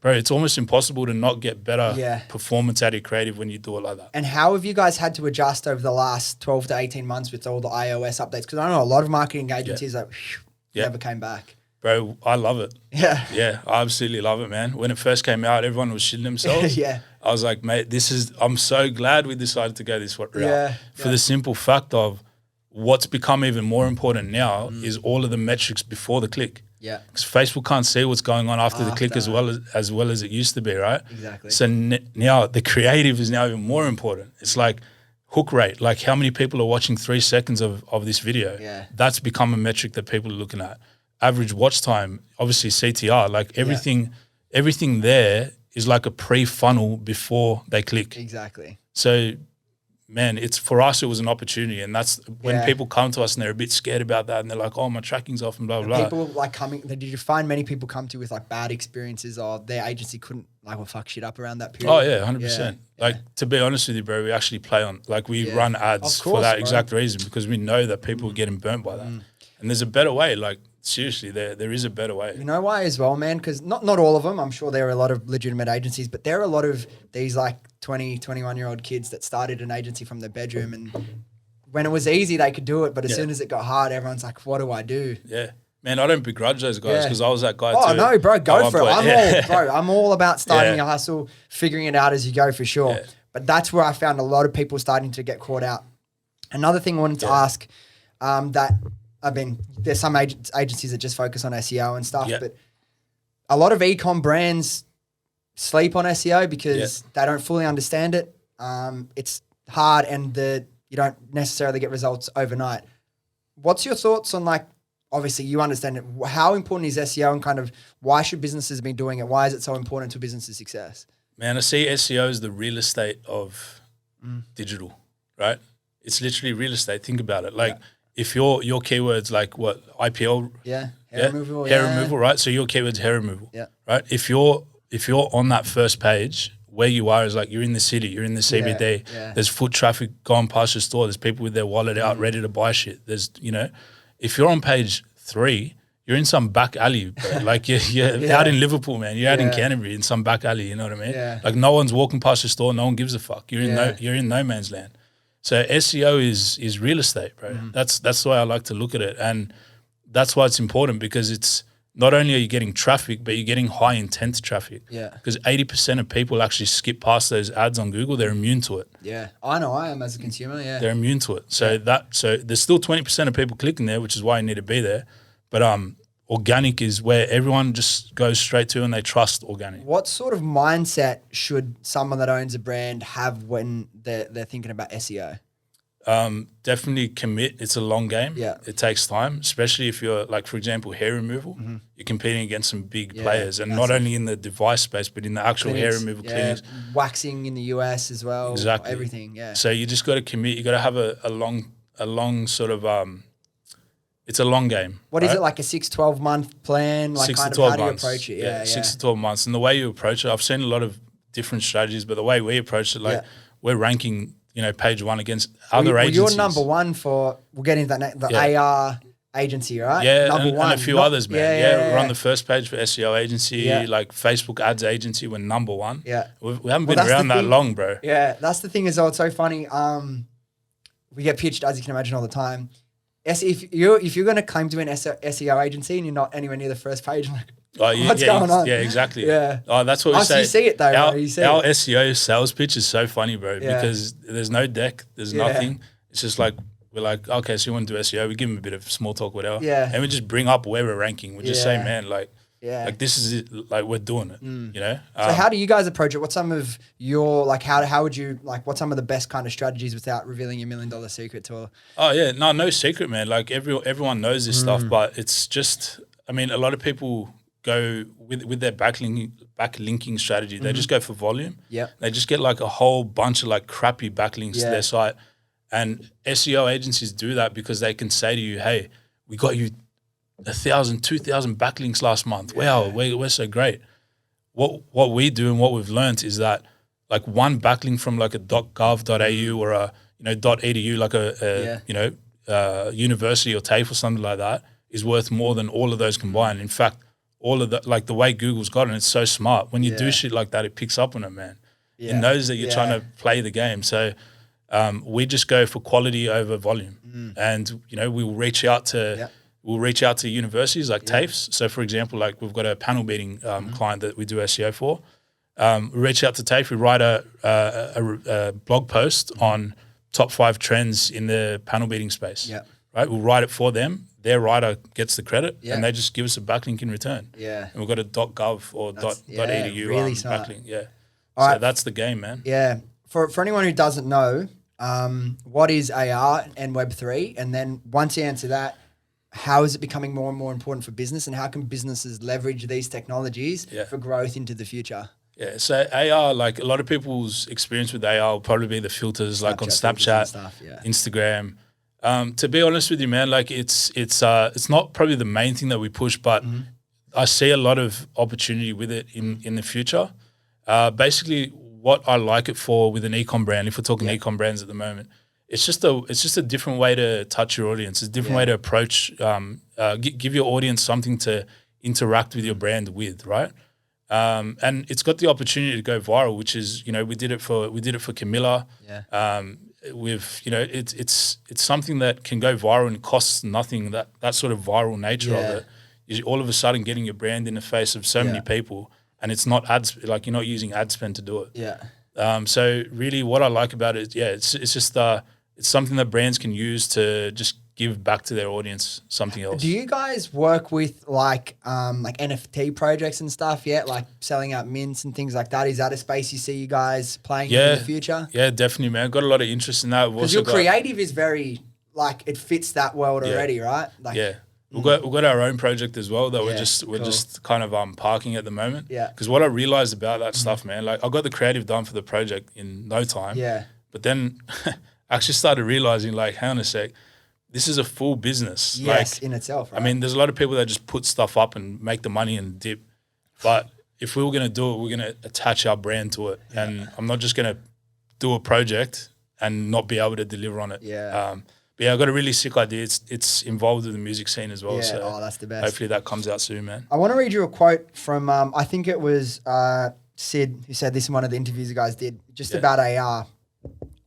bro, it's almost impossible to not get better performance out of creative when you do it like that. And how have you guys had to adjust over the last 12 to 18 months with all the iOS updates? Because I know a lot of marketing agencies that never came back. Bro, I love it. Yeah, I absolutely love it, man. When it first came out, everyone was shitting themselves. I was like, mate, I'm so glad we decided to go this route. For the simple fact of what's become even more important now is all of the metrics before the click. Because Facebook can't see what's going on after the click as well as it used to be, right? So now the creative is now even more important. It's like hook rate, like how many people are watching 3 seconds of this video. That's become a metric that people are looking at. Average watch time, obviously CTR, like everything there is like a pre-funnel before they click. So, man, it's for us, it was an opportunity. And that's when people come to us and they're a bit scared about that and they're like, oh, my tracking's off and blah, blah, blah. People like did you find many people come to you with like bad experiences or their agency couldn't fuck shit up around that period? Oh, yeah, 100%. Like, to be honest with you, bro, we actually play on, like we run ads for that exact reason because we know that people are getting burnt by that. And there's a better way, like, seriously, there is a better way. You know why as well, man? Because not all of them. I'm sure there are a lot of legitimate agencies, but there are a lot of these like 20, 21-year-old kids that started an agency from their bedroom. And when it was easy, they could do it. But as soon as it got hard, everyone's like, what do I do? Yeah. Man, I don't begrudge those guys because I was that guy too. Oh, no, bro, go for it. I'm all about starting a hustle, figuring it out as you go for sure. But that's where I found a lot of people starting to get caught out. Another thing I wanted to ask there's some agencies that just focus on SEO and stuff, but a lot of e-com brands sleep on SEO because they don't fully understand it. It's hard and you don't necessarily get results overnight. What's your thoughts on like, obviously you understand it, how important is SEO and kind of why should businesses be doing it? Why is it so important to business' success? Man, I see SEO as the real estate of digital, right? It's literally real estate. Think about it. Like, if your keywords like what IPL, hair removal, hair removal, right? So your keyword's hair removal, right? If you're on that first page, where you are is like you're in the city, you're in the CBD. There's foot traffic going past your store. There's people with their wallet out, ready to buy shit. There's if you're on page 3, you're in some back alley, bro. Like you're out in Liverpool, man. You're out in Canterbury in some back alley. You know what I mean? Like no one's walking past your store. No one gives a fuck. You're in no man's land. So SEO is real estate, bro. That's the way I like to look at it, and that's why it's important because it's not only are you getting traffic, but you're getting high intent traffic. Yeah. Because 80% of people actually skip past those ads on Google. They're immune to it. Yeah. I know I am as a consumer. Yeah. They're immune to it. So so there's still 20% of people clicking there, which is why you need to be there. But organic is where everyone just goes straight to and they trust organic. What sort of mindset should someone that owns a brand have when they're thinking about SEO? Definitely commit. It's a long game. Yeah. It takes time, especially if you're like, for example, hair removal. You're competing against some big players, and not only in the device space, but in the actual hair removal clinics. Waxing in the US as well. Exactly. Everything. Yeah. So you just got to commit. You got to have a long sort of, it's a long game. What is it, like a 6-12 month plan? Like 6 kind to 12 of how months. do you approach it? Yeah. 6 to 12 months. And the way you approach it, I've seen a lot of different strategies, but the way we approach it, like we're ranking, page one against other agencies. You're number one for, we'll get into that, the AR agency, right? Yeah, number one. And a few others, man. Yeah, we're on yeah. the first page for SEO agency, like Facebook ads agency, we're number one. Yeah. We haven't been around that long, bro. Yeah, that's the thing as well. It's so funny. We get pitched, as you can imagine, all the time. If you're going to claim to be an SEO agency and you're not anywhere near the first page, like, what's going on? Yeah, exactly. Yeah. Oh, that's what we say. You see it though, our, bro. You see our it. SEO sales pitch is so funny, bro, because there's no deck, there's nothing. It's just like, we're like, okay, so you want to do SEO? We give them a bit of small talk, whatever. Yeah. And we just bring up where we're ranking. We just say, man, like this is it. Like, we're doing it, So how do you guys approach it? What's some of your, like, how would you, like, what's some of the best kind of strategies without revealing your $1 million secret to all? Oh, yeah. No secret, man. Like, everyone knows this stuff, but it's just, I mean, a lot of people go with their backlinking strategy. They just go for volume. Yeah. They just get like a whole bunch of like crappy backlinks to their site. And SEO agencies do that because they can say to you, hey, we got you 1,000, 2,000 backlinks last month. Wow, we're so great. What we do and what we've learned is that like one backlink from like a .gov.au or a .edu, like a university or TAFE or something like that, is worth more than all of those combined. In fact, all of that, like the way Google's got it, it's so smart. When you do shit like that, it picks up on it, man. It knows that you're trying to play the game. So we just go for quality over volume, and we'll reach out to universities like TAFEs. So for example, like we've got a panel beating client that we do SEO for. We reach out to TAFE. We write a blog post on top 5 trends in the panel beating space. Yeah. Right. We'll write it for them. Their writer gets the credit, and they just give us a backlink in return. Yeah. And we've got a .gov or .edu really backlink. Yeah. All so that's the game, man. Yeah. For anyone who doesn't know, what is AR and Web3? And then once you answer that, how is it becoming more and more important for business, and how can businesses leverage these technologies for growth into the future? Yeah, so AR, like a lot of people's experience with AR will probably be the filters, like on Snapchat, stuff, Instagram. To be honest with you, man, like it's not probably the main thing that we push, but I see a lot of opportunity with it in the future. Basically, what I like it for with an e-com brand, if we're talking e-com brands at the moment, it's just a different way to touch your audience. It's a different way to approach, give your audience something to interact with your brand with, right? And it's got the opportunity to go viral, which is, we did it for Camilla. Yeah. It's something that can go viral and costs nothing. That sort of viral nature of it is all of a sudden getting your brand in the face of so many people, and it's not ads, like you're not using ad spend to do it. Yeah. So really, what I like about it, it's just it's something that brands can use to just give back to their audience something else. Do you guys work with like NFT projects and stuff yet? Like selling out mints and things like that? Is that a space you see you guys playing in the future? Yeah, definitely, man. I've got a lot of interest in that. Because your creative is very, like, it fits that world already, right? Like, We've got our own project as well that we're just kind of parking at the moment. Yeah. Because what I realized about that stuff, man, like I got the creative done for the project in no time. Yeah. But then I actually started realizing, like, hang on a sec, this is a full business. Yes, like, in itself, right? I mean, there's a lot of people that just put stuff up and make the money and dip. But if we were going to do it, we're going to attach our brand to it. Yeah. And I'm not just going to do a project and not be able to deliver on it. Yeah. But yeah, I've got a really sick idea. It's involved with the music scene as well. Yeah, so that's the best. Hopefully that comes out soon, man. I want to read you a quote from, I think it was Sid who said this in one of the interviews you guys did, just about AR.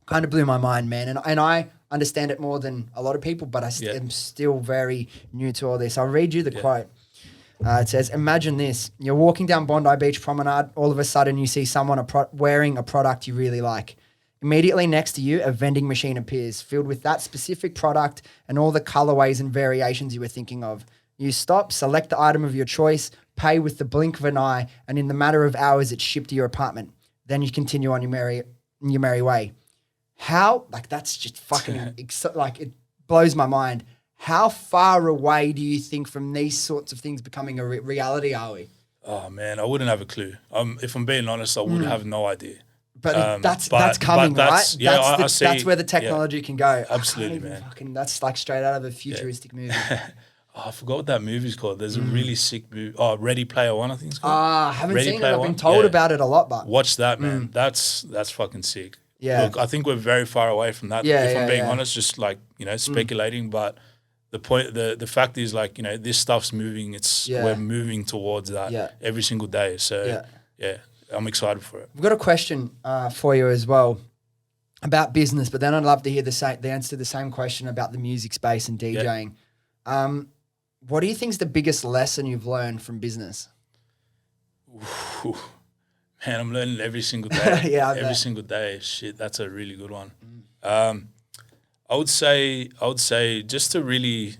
Kind of blew my mind, man. And I understand it more than a lot of people, but I am still very new to all this. I'll read you the quote. It says, imagine this. You're walking down Bondi Beach Promenade. All of a sudden, you see someone wearing a product you really like. Immediately next to you, a vending machine appears filled with that specific product and all the colorways and variations you were thinking of. You stop, select the item of your choice, pay with the blink of an eye, and in the matter of hours, it's shipped to your apartment. Then you continue on your merry way. How? Like, that's just fucking, it blows my mind. How far away do you think from these sorts of things becoming a reality are we? Oh, man, I wouldn't have a clue. If I'm being honest, I would have no idea. But that's coming, right? Yeah, I see. That's where the technology can go. Absolutely, man. That's like straight out of a futuristic movie. Oh, I forgot what that movie's called. There's a really sick movie. Oh, Ready Player One, I think it's called. I haven't seen it. I've been told about it a lot, but watch that, man. That's fucking sick. Yeah. Look, I think we're very far away from that. Yeah, if I'm being honest, just like, speculating. But the fact is, like, this stuff's moving. We're moving towards that every single day. So yeah, I'm excited for it. We've got a question for you as well about business, but then I'd love to hear the answer to the same question about the music space and DJing. What do you think is the biggest lesson you've learned from business? Ooh, man, I'm learning every single day. Every single day. Shit, that's a really good one. I would say just to really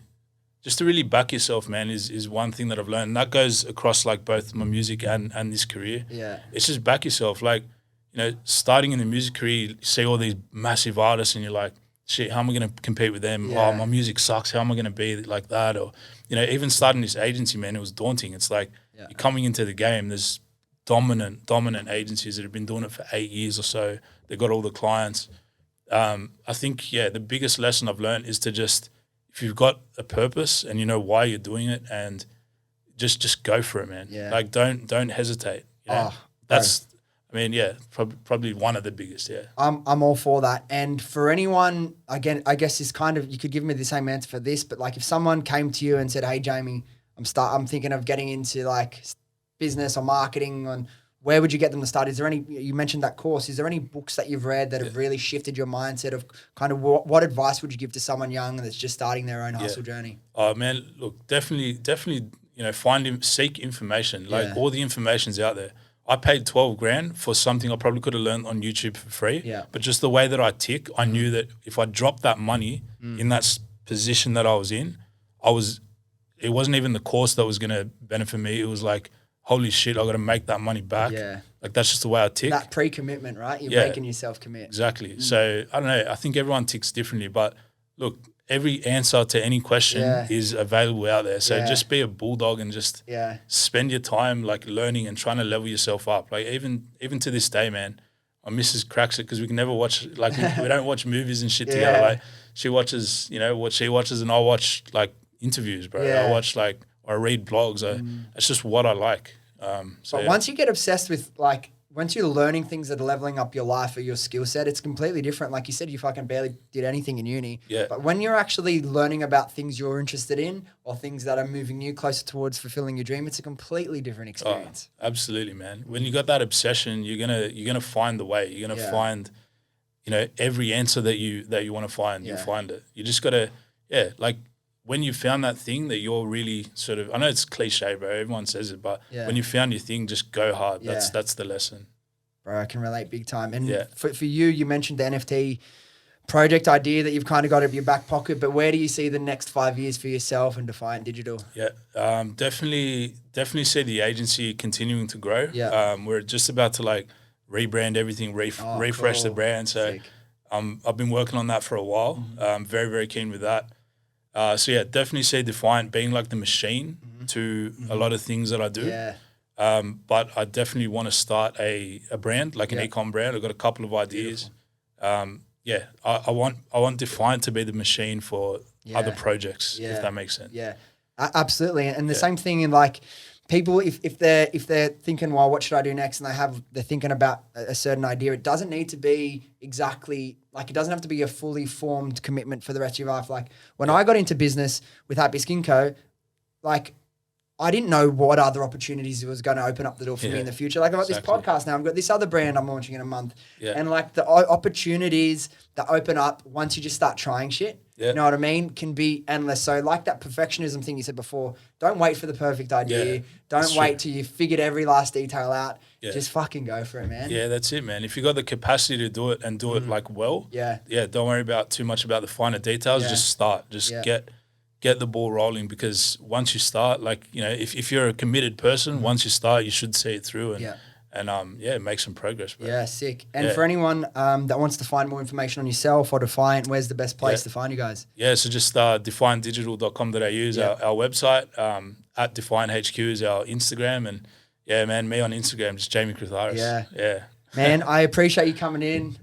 back yourself, man, is one thing that I've learned. And that goes across like both my music and this career. Yeah. It's just back yourself. Like, starting in the music career, you see all these massive artists and you're like, shit, how am I going to compete with them? Yeah. Oh, my music sucks. How am I going to be like that? Or, even starting this agency, man, it was daunting. It's like you're coming into the game, there's dominant agencies that have been doing it for 8 years or so. They've got all the clients. I think, the biggest lesson I've learned is to just, if you've got a purpose and you know why you're doing it, and just go for it, man. Yeah. Like, don't hesitate. That's, probably one of the biggest. Yeah. I'm all for that. And for anyone, again, I guess is kind of, you could give me the same answer for this, but like if someone came to you and said, hey, Jamie, I'm thinking of getting into like business or marketing, and where would you get them to start? Is there any, you mentioned that course, is there any books that you've read that have really shifted your mindset of kind of what advice would you give to someone young that's just starting their own hustle journey? Oh man, look, definitely, seek information. Like all the information's out there. I paid 12 grand for something I probably could have learned on YouTube for free. Yeah. But just the way that I tick, I knew that if I dropped that money in that position that I was in, it wasn't even the course that was going to benefit me. It was like, holy shit, I got to make that money back. Yeah. Like that's just the way I tick. That pre-commitment, right? You're making yourself commit. Exactly. So I don't know. I think everyone ticks differently, but look, every answer to any question is available out there. So just be a bulldog and just spend your time like learning and trying to level yourself up. Like even to this day, man, my missus cracks it because we can never watch, like we don't watch movies and shit together. Like she watches, what she watches, and I watch like interviews, bro. I watch like, I read blogs. It's just what I like. But once you get obsessed with like, once you're learning things that are leveling up your life or your skill set, it's completely different. Like you said, you fucking barely did anything in uni. Yeah. But when you're actually learning about things you're interested in or things that are moving you closer towards fulfilling your dream, it's a completely different experience. Oh, absolutely, man. When you got that obsession, you're gonna find the way. You're gonna find, every answer that you want to find. You'll find it. You just gotta, like when you found that thing that you're really sort of, I know it's cliche, bro. Everyone says it, but when you found your thing, just go hard. That's the lesson. Bro, I can relate big time. And for you, you mentioned the NFT project idea that you've kind of got in your back pocket, but where do you see the next 5 years for yourself and Defiant Digital? Yeah, definitely see the agency continuing to grow. Yeah. We're just about to like rebrand everything, refresh the brand. So I've been working on that for a while. Very, very keen with that. So definitely see Defiant being like the machine to a lot of things that I do. Yeah. But I definitely want to start a brand, like an e-com brand. I've got a couple of ideas. I want Defiant to be the machine for other projects, if that makes sense. Yeah, absolutely. And the same thing in like people, if they're thinking, well, what should I do next? And they're thinking about a certain idea. It doesn't need to be exactly like, it doesn't have to be a fully formed commitment for the rest of your life. Like when I got into business with Happy Skin Co., like I didn't know what other opportunities was going to open up the door for me in the future. Like I've got this podcast now, I've got this other brand I'm launching in a month. Yeah. And like the opportunities that open up once you just start trying shit, you know what I mean, can be endless. So like that perfectionism thing you said before, don't wait for the perfect idea. Yeah, don't wait till you figured every last detail out. Yeah. Just fucking go for it, man. Yeah, that's it, man. If you got the capacity to do it and do it like well, don't worry about too much about the finer details. Just start. Just get the ball rolling, because once you start, like, you know, if you're a committed person, once you start, you should see it through and make some progress, bro. Yeah, sick. And for anyone that wants to find more information on yourself or Defiant, where's the best place to find you guys? Yeah, so just defiantdigital.com.au is our website. At Defiant HQ is our Instagram, and yeah, man, me on Instagram, just Jamie Kritharis. Yeah. Man, I appreciate you coming in.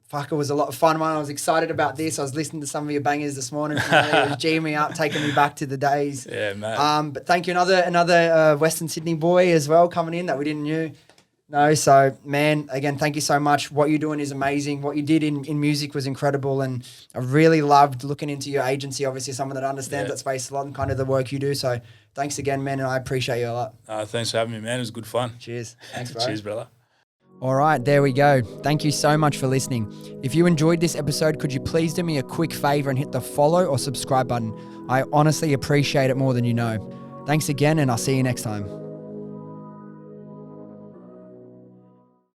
Fuck, it was a lot of fun, man. I was excited about this. I was listening to some of your bangers this morning. It was G'ing me up, taking me back to the days. Yeah, man. But thank you, another Western Sydney boy as well coming in that we didn't know. So, man, again, thank you so much. What you're doing is amazing. What you did in music was incredible, and I really loved looking into your agency. Obviously, someone that understands that space a lot and kind of the work you do. So, thanks again, man, and I appreciate you a lot. Thanks for having me, man. It was good fun. Cheers. Thanks, bro. Cheers, brother. All right, there we go. Thank you so much for listening. If you enjoyed this episode, could you please do me a quick favor and hit the follow or subscribe button? I honestly appreciate it more than you know. Thanks again, and I'll see you next time.